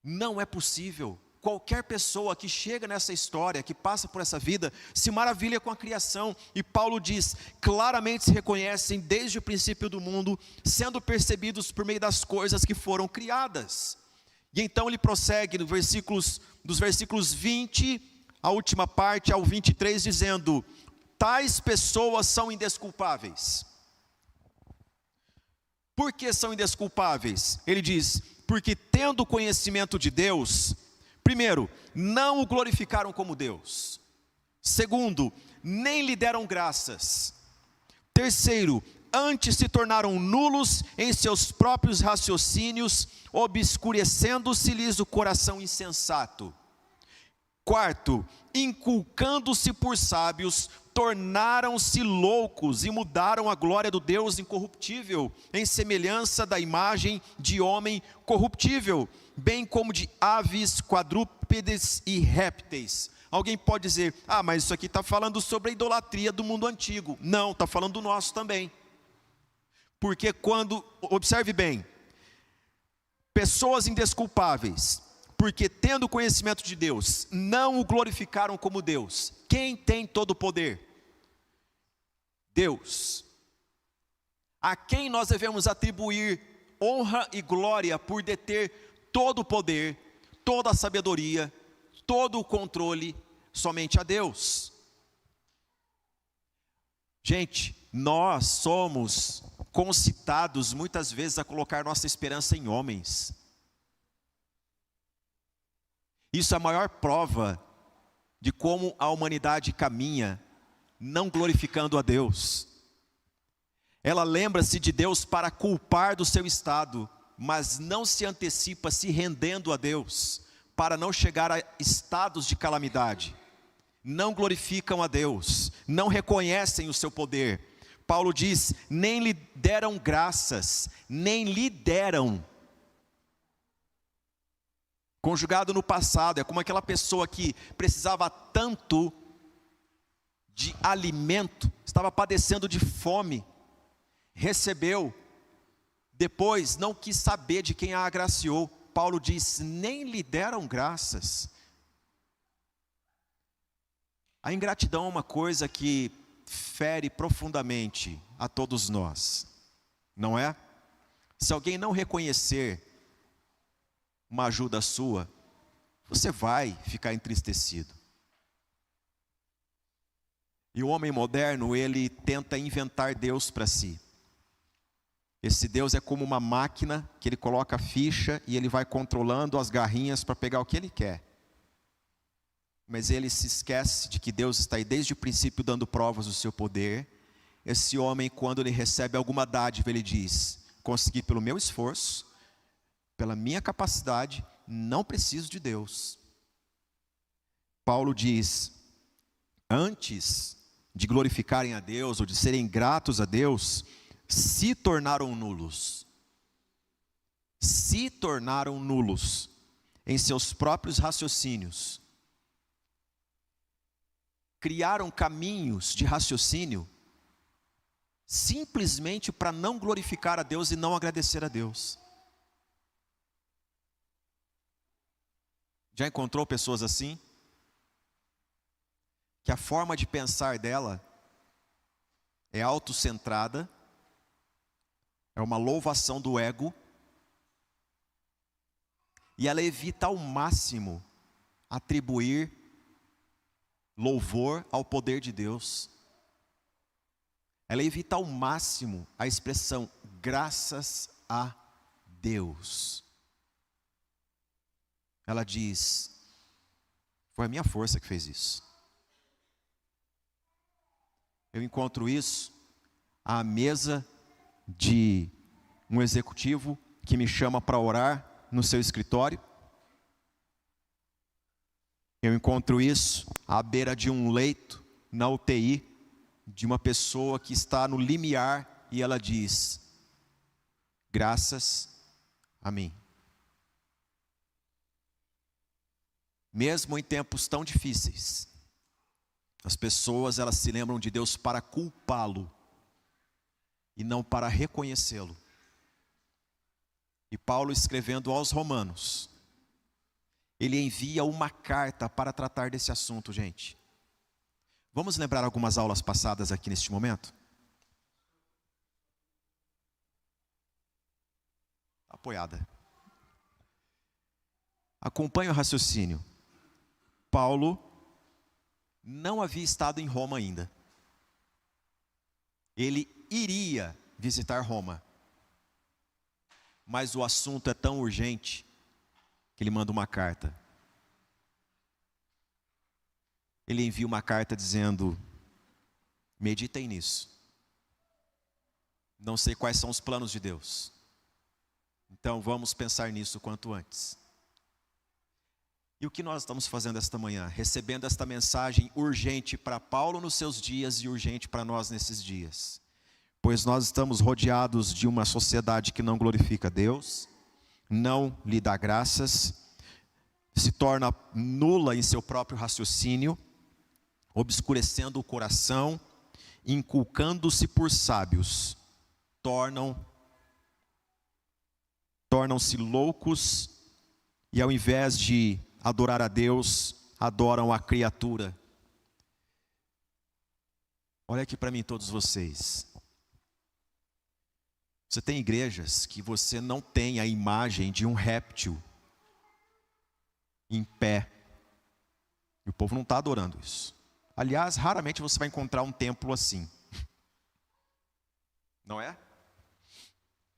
Não é possível. Qualquer pessoa que chega nessa história, que passa por essa vida, se maravilha com a criação. E Paulo diz, claramente se reconhecem desde o princípio do mundo, sendo percebidos por meio das coisas que foram criadas. E então ele prossegue dos versículos 20 a última parte, ao 23, dizendo: tais pessoas são indesculpáveis. Por que são indesculpáveis? Ele diz: porque tendo conhecimento de Deus, primeiro, não o glorificaram como Deus. Segundo, nem lhe deram graças. Terceiro, antes se tornaram nulos em seus próprios raciocínios, obscurecendo-se-lhes o coração insensato. Quarto, inculcando-se por sábios, tornaram-se loucos e mudaram a glória do Deus incorruptível, em semelhança da imagem de homem corruptível, bem como de aves, quadrúpedes e répteis. Alguém pode dizer: ah, mas isso aqui está falando sobre a idolatria do mundo antigo. Não, está falando do nosso também. Porque quando, observe bem, pessoas indesculpáveis, porque tendo conhecimento de Deus, não o glorificaram como Deus. Quem tem todo o poder? Deus. A quem nós devemos atribuir honra e glória por deter todo o poder, toda a sabedoria, todo o controle? Somente a Deus. Gente, nós somos concitados muitas vezes a colocar nossa esperança em homens. Isso é a maior prova de como a humanidade caminha, não glorificando a Deus. Ela lembra-se de Deus para culpar do seu estado, mas não se antecipa se rendendo a Deus, para não chegar a estados de calamidade. Não glorificam a Deus, não reconhecem o seu poder. Paulo diz: nem lhe deram graças, nem lhe deram. Conjugado no passado, é como aquela pessoa que precisava tanto de alimento, estava padecendo de fome, recebeu, depois não quis saber de quem a agraciou. Paulo diz: nem lhe deram graças. A ingratidão é uma coisa que fere profundamente a todos nós, não é? Se alguém não reconhecer uma ajuda sua, você vai ficar entristecido. E o homem moderno, ele tenta inventar Deus para si. Esse Deus é como uma máquina que ele coloca a ficha e ele vai controlando as garrinhas para pegar o que ele quer. Mas ele se esquece de que Deus está aí desde o princípio dando provas do seu poder. Esse homem, quando ele recebe alguma dádiva, ele diz: consegui pelo meu esforço, pela minha capacidade, não preciso de Deus. Paulo diz: antes de glorificarem a Deus ou de serem gratos a Deus, se tornaram nulos. Se tornaram nulos em seus próprios raciocínios. Criaram caminhos de raciocínio simplesmente para não glorificar a Deus e não agradecer a Deus. Já encontrou pessoas assim? Que a forma de pensar dela é autocentrada, é uma louvação do ego, e ela evita ao máximo atribuir louvor ao poder de Deus. Ela evita ao máximo a expressão graças a Deus. Ela diz: foi a minha força que fez isso. Eu encontro isso à mesa de um executivo que me chama para orar no seu escritório. Eu encontro isso à beira de um leito na UTI, de uma pessoa que está no limiar, e ela diz: graças a mim. Mesmo em tempos tão difíceis, as pessoas, elas se lembram de Deus para culpá-lo e não para reconhecê-lo. E Paulo, escrevendo aos Romanos, ele envia uma carta para tratar desse assunto, gente. Vamos lembrar algumas aulas passadas aqui neste momento? Apoiada. Acompanhe o raciocínio. Paulo não havia estado em Roma ainda. Ele iria visitar Roma. Mas o assunto é tão urgente que ele manda uma carta. Ele envia uma carta dizendo: meditem nisso. Não sei quais são os planos de Deus. Então vamos pensar nisso quanto antes. E o que nós estamos fazendo esta manhã? Recebendo esta mensagem urgente para Paulo nos seus dias e urgente para nós nesses dias. Pois nós estamos rodeados de uma sociedade que não glorifica Deus, não lhe dá graças, se torna nula em seu próprio raciocínio, obscurecendo o coração, inculcando-se por sábios, tornam-se loucos e ao invés de adorar a Deus, adoram a criatura. Olha aqui para mim todos vocês. Você tem igrejas que você não tem a imagem de um réptil em pé. E o povo não está adorando isso. Aliás, raramente você vai encontrar um templo assim. Não é?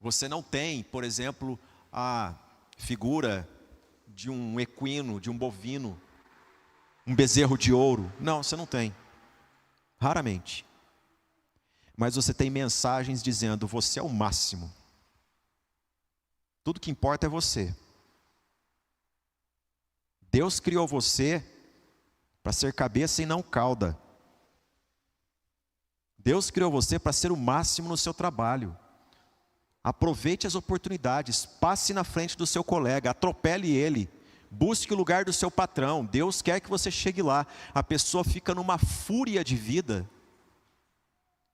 Você não tem, por exemplo, a figura de um equino, de um bovino, um bezerro de ouro. Não, você não tem. Raramente. Mas você tem mensagens dizendo: você é o máximo. Tudo que importa é você. Deus criou você para ser cabeça e não cauda. Deus criou você para ser o máximo no seu trabalho. Aproveite as oportunidades, passe na frente do seu colega, atropele ele, busque o lugar do seu patrão. Deus quer que você chegue lá. A pessoa fica numa fúria de vida,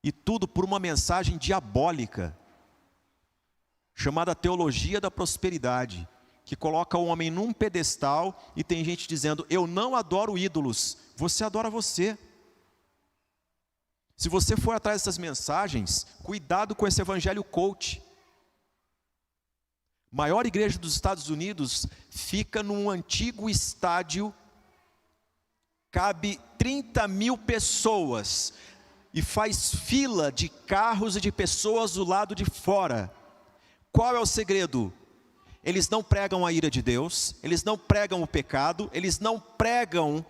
e tudo por uma mensagem diabólica, chamada teologia da prosperidade, que coloca o homem num pedestal, e tem gente dizendo: eu não adoro ídolos. Você adora você. Se você for atrás dessas mensagens, cuidado com esse evangelho coach. Maior igreja dos Estados Unidos fica num antigo estádio, cabe 30.000 pessoas, e faz fila de carros e de pessoas do lado de fora. Qual é o segredo? Eles não pregam a ira de Deus, eles não pregam o pecado, eles não pregam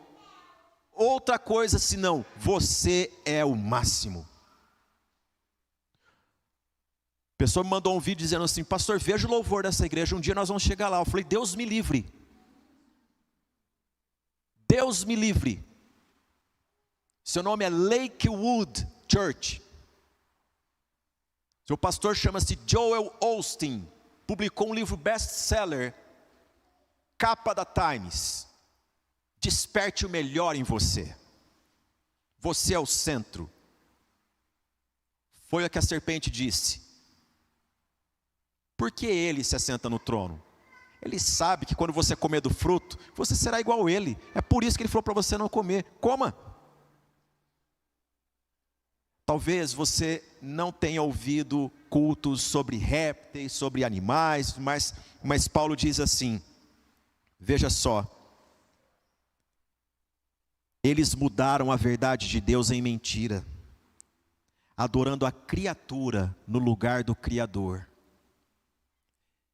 outra coisa senão: você é o máximo. A pessoa me mandou um vídeo dizendo assim: pastor, veja o louvor dessa igreja, um dia nós vamos chegar lá. Eu falei: Deus me livre. Deus me livre. Seu nome é Lakewood Church. Seu pastor chama-se Joel Osteen. Publicou um livro best-seller, capa da Times. Desperte o melhor em você. Você é o centro. Foi o que a serpente disse. Por que ele se assenta no trono? Ele sabe que quando você comer do fruto, você será igual a ele. É por isso que ele falou para você não comer. Coma. Talvez você não tenha ouvido cultos sobre répteis, sobre animais, mas Paulo diz assim: veja só. Eles mudaram a verdade de Deus em mentira, adorando a criatura no lugar do Criador.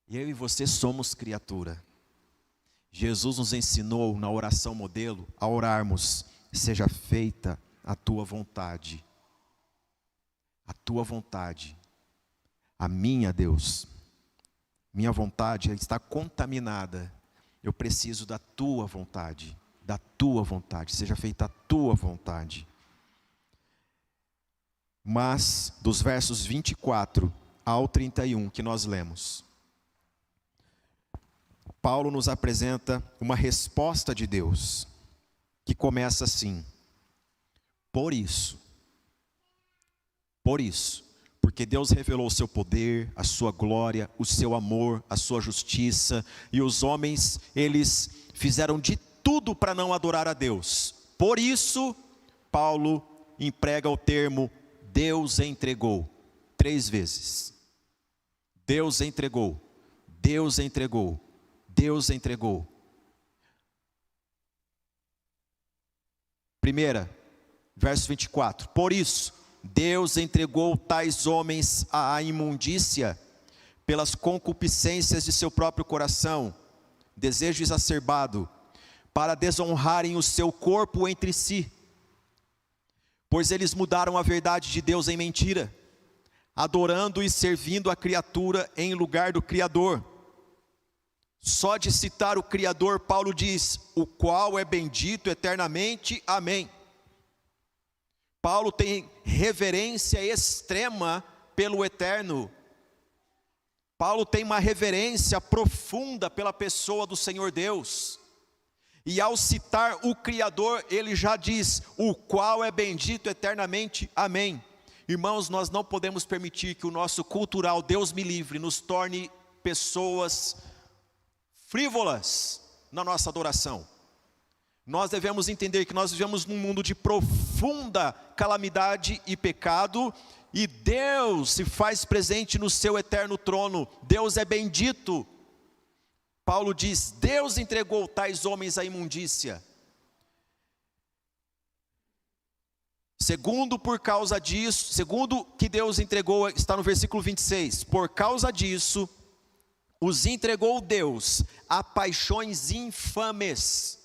E eu e você somos criatura. Jesus nos ensinou na oração modelo a orarmos: seja feita a tua vontade. A tua vontade. A minha, Deus. Minha vontade está contaminada. Eu preciso da tua vontade. Da tua vontade. Seja feita a tua vontade. Mas, dos versos 24 ao 31 que nós lemos, Paulo nos apresenta uma resposta de Deus, que começa assim: por isso, porque Deus revelou o seu poder, a sua glória, o seu amor, a sua justiça, e os homens, eles fizeram de tudo para não adorar a Deus. Por isso, Paulo emprega o termo Deus entregou 3 vezes. Deus entregou, Deus entregou, Deus entregou. Primeira, verso 24. Por isso, Deus entregou tais homens à imundícia, pelas concupiscências de seu próprio coração, desejo exacerbado, para desonrarem o seu corpo entre si. Pois eles mudaram a verdade de Deus em mentira, adorando e servindo a criatura em lugar do Criador. Só de citar o Criador, Paulo diz, o qual é bendito eternamente, amém. Paulo tem reverência extrema pelo eterno. Paulo tem uma reverência profunda pela pessoa do Senhor Deus. E ao citar o Criador, ele já diz, o qual é bendito eternamente, amém. Irmãos, nós não podemos permitir que o nosso cultural, Deus me livre, nos torne pessoas frívolas na nossa adoração. Nós devemos entender que nós vivemos num mundo de profunda calamidade e pecado, e Deus se faz presente no seu eterno trono. Deus é bendito. Paulo diz, Deus entregou tais homens à imundícia. Segundo que Deus entregou, está no versículo 26, por causa disso, os entregou Deus a paixões infames.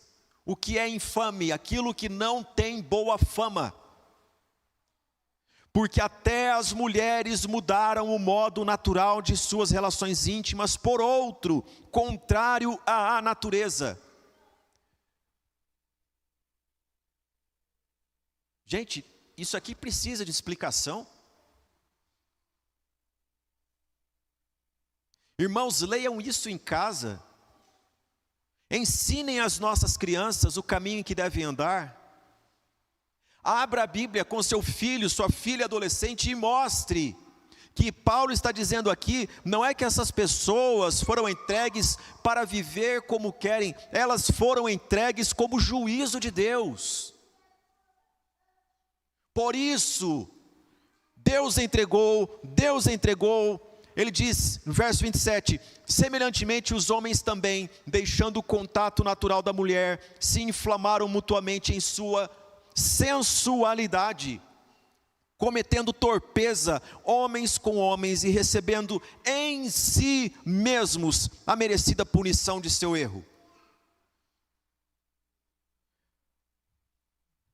O que é infame? Aquilo que não tem boa fama. Porque até as mulheres mudaram o modo natural de suas relações íntimas por outro, contrário à natureza. Gente, isso aqui precisa de explicação. Irmãos, leiam isso em casa. Ensinem às nossas crianças o caminho em que devem andar. Abra a Bíblia com seu filho, sua filha adolescente e mostre que Paulo está dizendo aqui, não é que essas pessoas foram entregues para viver como querem, elas foram entregues como juízo de Deus. Por isso, Deus entregou, ele diz no verso 27, semelhantemente os homens também, deixando o contato natural da mulher, se inflamaram mutuamente em sua sensualidade, cometendo torpeza, homens com homens, e recebendo em si mesmos a merecida punição de seu erro.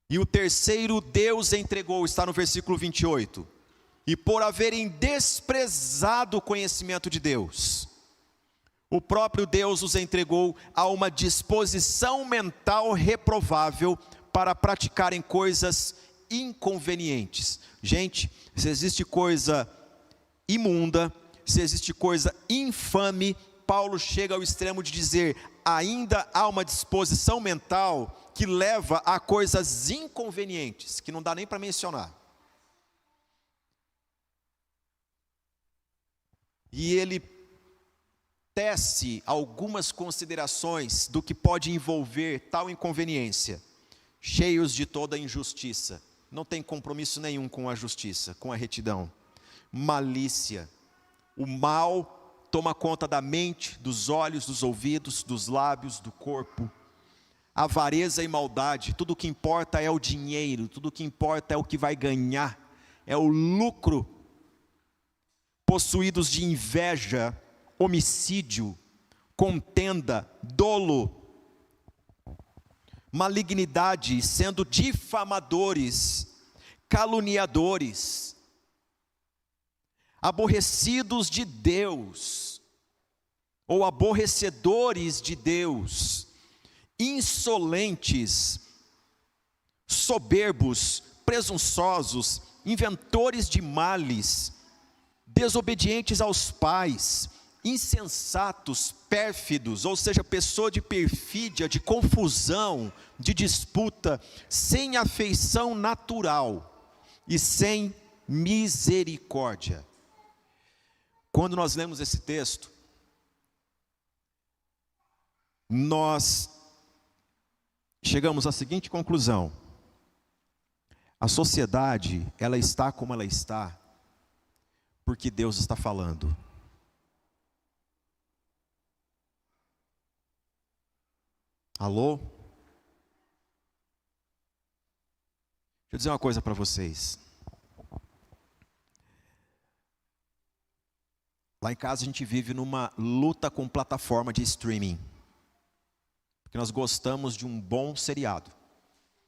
E o terceiro, Deus entregou, está no versículo 28. E por haverem desprezado o conhecimento de Deus, o próprio Deus os entregou a uma disposição mental reprovável para praticarem coisas inconvenientes. Gente, se existe coisa imunda, se existe coisa infame, Paulo chega ao extremo de dizer, ainda há uma disposição mental que leva a coisas inconvenientes, que não dá nem para mencionar. E ele tece algumas considerações do que pode envolver tal inconveniência, cheios de toda injustiça, não tem compromisso nenhum com a justiça, com a retidão, malícia, o mal toma conta da mente, dos olhos, dos ouvidos, dos lábios, do corpo, avareza e maldade, tudo o que importa é o dinheiro, tudo o que importa é o que vai ganhar, é o lucro, possuídos de inveja, homicídio, contenda, dolo, malignidade, sendo difamadores, caluniadores, aborrecidos de Deus, ou aborrecedores de Deus, insolentes, soberbos, presunçosos, inventores de males, desobedientes aos pais, insensatos, pérfidos, ou seja, pessoa de perfídia, de confusão, de disputa, sem afeição natural e sem misericórdia. Quando nós lemos esse texto, nós chegamos à seguinte conclusão: a sociedade, ela está como ela está, porque Deus está falando. Alô? eu dizer uma coisa para vocês. Lá em casa a gente vive numa luta com plataforma de streaming. Porque nós gostamos de um bom seriado.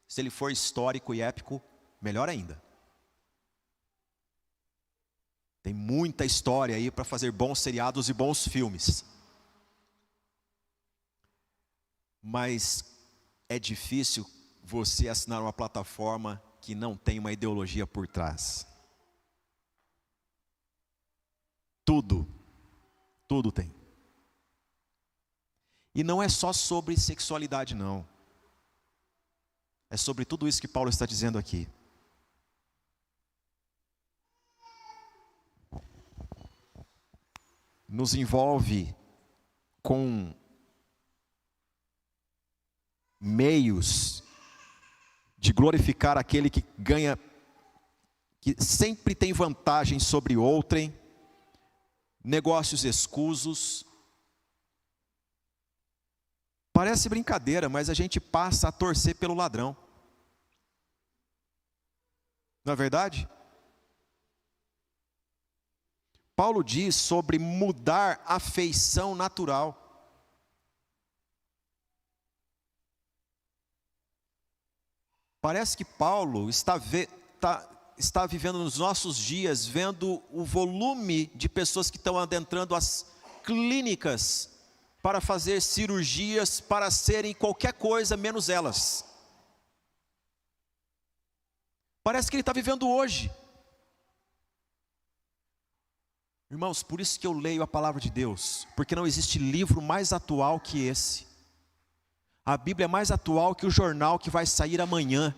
Se ele for histórico e épico, melhor ainda. Tem muita história aí para fazer bons seriados e bons filmes. Mas é difícil você assinar uma plataforma que não tem uma ideologia por trás. Tudo tem. E não é só sobre sexualidade, não. É sobre tudo isso que Paulo está dizendo aqui. Nos envolve com meios de glorificar aquele que ganha, que sempre tem vantagem sobre outrem, negócios escusos. Parece brincadeira, mas a gente passa a torcer pelo ladrão. Não é verdade? Paulo diz sobre mudar a feição natural. Parece que Paulo está vivendo nos nossos dias, vendo o volume de pessoas que estão adentrando as clínicas para fazer cirurgias, para serem qualquer coisa menos elas. Parece que ele está vivendo hoje. Irmãos, por isso que eu leio a palavra de Deus, porque não existe livro mais atual que esse. A Bíblia é mais atual que o jornal que vai sair amanhã.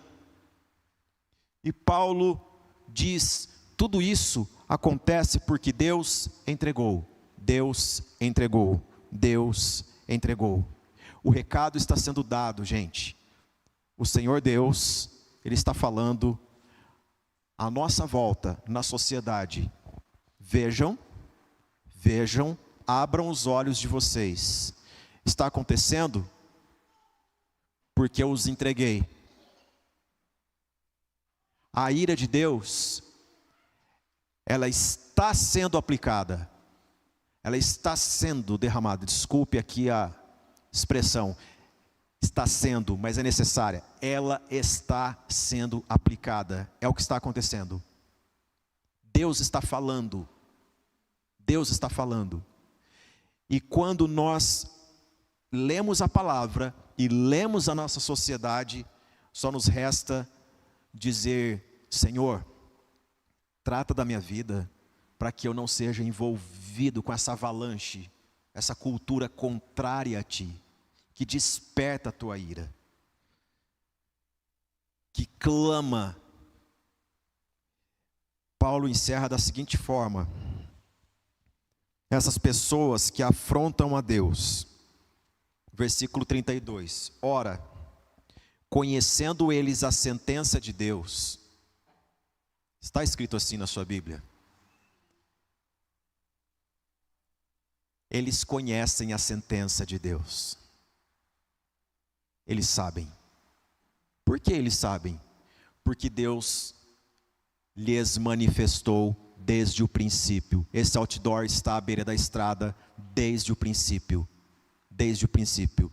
E Paulo diz, tudo isso acontece porque Deus entregou. Deus entregou. Deus entregou. O recado está sendo dado, gente. O Senhor Deus, Ele está falando à nossa volta na sociedade. Vejam, abram os olhos de vocês. Está acontecendo porque eu os entreguei. A ira de Deus, ela está sendo aplicada. Ela está sendo derramada. Desculpe aqui a expressão. Está sendo, mas é necessária. Ela está sendo aplicada. É o que está acontecendo. Deus está falando. Deus está falando. E quando nós lemos a palavra e lemos a nossa sociedade, só nos resta dizer, Senhor, trata da minha vida, para que eu não seja envolvido com essa avalanche, essa cultura contrária a Ti, que desperta a Tua ira, que clama. Paulo encerra da seguinte forma: essas pessoas que afrontam a Deus, versículo 32, ora, conhecendo eles a sentença de Deus, está escrito assim na sua Bíblia, eles conhecem a sentença de Deus, eles sabem. Por que eles sabem? Porque Deus lhes manifestou desde o princípio. Esse outdoor está à beira da estrada desde o princípio. Desde o princípio.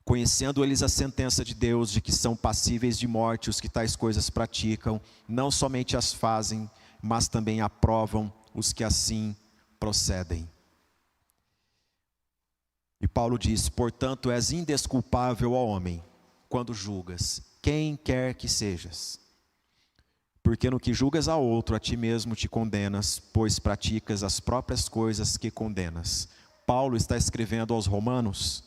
Conhecendo eles a sentença de Deus, de que são passíveis de morte os que tais coisas praticam, não somente as fazem, mas também aprovam os que assim procedem. E Paulo diz, portanto, és indesculpável, ó homem, quando julgas, quem quer que sejas. Porque no que julgas a outro, a ti mesmo te condenas, pois praticas as próprias coisas que condenas. Paulo está escrevendo aos Romanos,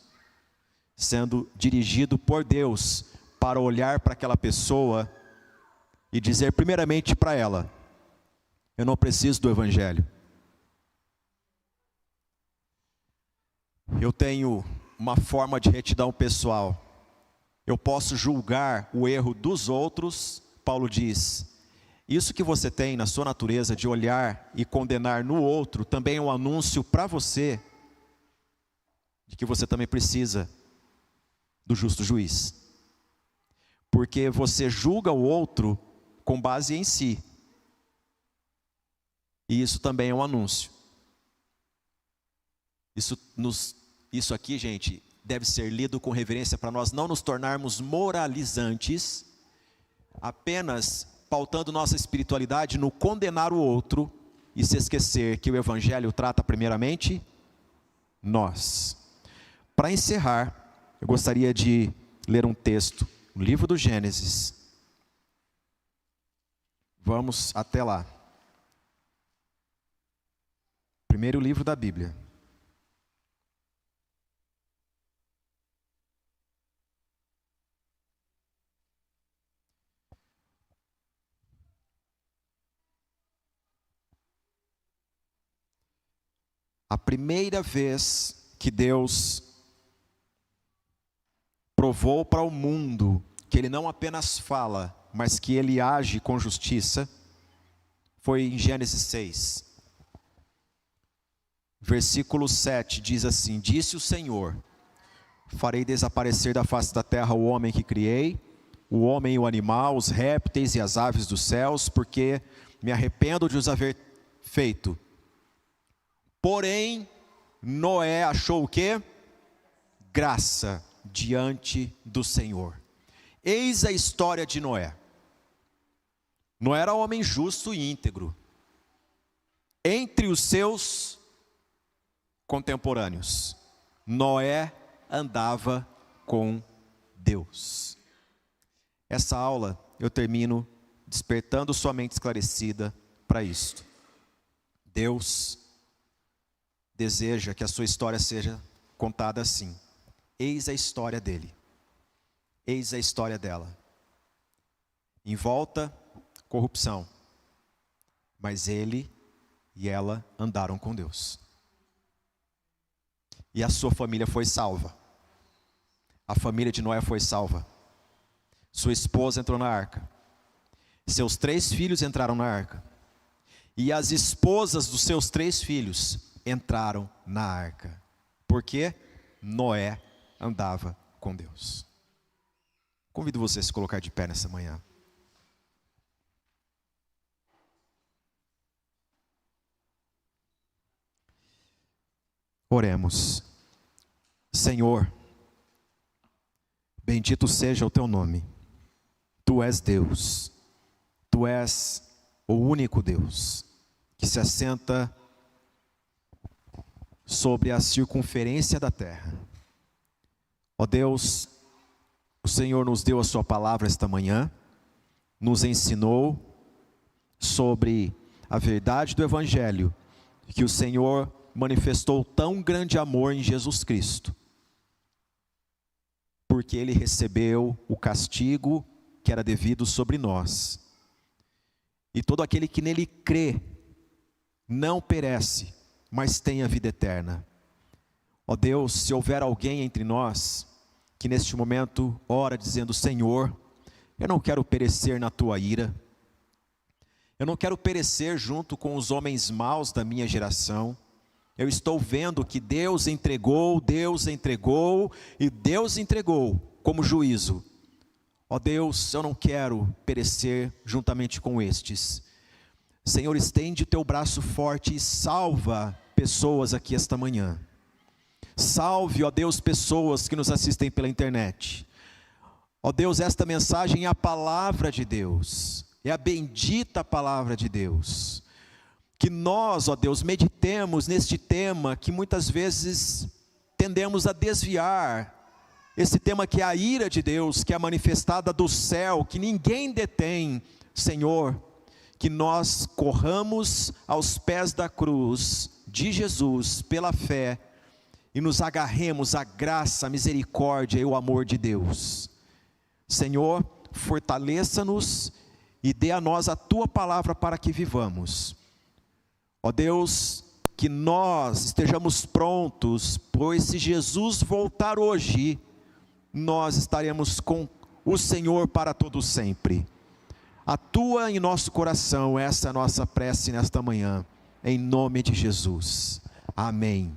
sendo dirigido por Deus para olhar para aquela pessoa e dizer primeiramente para ela, eu não preciso do Evangelho. Eu tenho uma forma de retidão pessoal. Eu posso julgar o erro dos outros. Paulo diz, isso que você tem na sua natureza de olhar e condenar no outro, também é um anúncio para você, de que você também precisa do justo juiz. porque você julga o outro com base em si. E isso também é um anúncio. Isso aqui, gente, deve ser lido com reverência para nós não nos tornarmos moralizantes, apenas pautando nossa espiritualidade no condenar o outro e se esquecer que o Evangelho trata primeiramente nós. Para encerrar, eu gostaria de ler um texto, no livro do Gênesis. Vamos até lá. Primeiro livro da Bíblia. A primeira vez que Deus provou para o mundo que Ele não apenas fala, mas que Ele age com justiça, foi em Gênesis 6. Versículo 7 diz assim: disse o Senhor, farei desaparecer da face da terra o homem que criei, o homem e o animal, os répteis e as aves dos céus, porque me arrependo de os haver feito. Porém, Noé achou o quê? Graça diante do Senhor. Eis a história de Noé. Noé era homem justo e íntegro. Entre os seus contemporâneos, Noé andava com Deus. Essa aula eu termino despertando sua mente esclarecida para isto. Deus deseja que a sua história seja contada assim. Eis a história dele. Eis a história dela. Em volta, corrupção. Mas ele e ela andaram com Deus. E a sua família foi salva. A família de Noé foi salva. Sua esposa entrou na arca. Seus 3 filhos entraram na arca. E as esposas dos seus 3 filhos entraram na arca. Porque Noé andava com Deus. Convido você a se colocar de pé nessa manhã. Oremos. Senhor, bendito seja o teu nome. Tu és Deus. Tu és o único Deus que se assenta sobre a circunferência da terra. Ó Deus, o Senhor nos deu a sua palavra esta manhã, nos ensinou sobre a verdade do Evangelho, que o Senhor manifestou tão grande amor em Jesus Cristo, porque Ele recebeu o castigo que era devido sobre nós. E todo aquele que nele crê, não perece, mas tem a vida eterna. Ó Deus, se houver alguém entre nós, que neste momento ora dizendo: Senhor, eu não quero perecer na tua ira, eu não quero perecer junto com os homens maus da minha geração, eu estou vendo que Deus entregou e Deus entregou como juízo. Ó Deus, eu não quero perecer juntamente com estes. Senhor, estende teu braço forte e salva pessoas aqui esta manhã. Salve, ó Deus, pessoas que nos assistem pela internet. Ó Deus, esta mensagem é a palavra de Deus, é a bendita palavra de Deus. Que nós, ó Deus, meditemos neste tema que muitas vezes tendemos a desviar. Esse tema que é a ira de Deus, que é manifestada do céu, que ninguém detém. Senhor, que nós corramos aos pés da cruz de Jesus pela fé e nos agarremos à graça, à misericórdia e ao amor de Deus. Senhor, fortaleça-nos e dê a nós a tua palavra para que vivamos. Ó Deus, que nós estejamos prontos, pois se Jesus voltar hoje, nós estaremos com o Senhor para todo sempre. Atua em nosso coração, essa é a nossa prece nesta manhã, em nome de Jesus. Amém.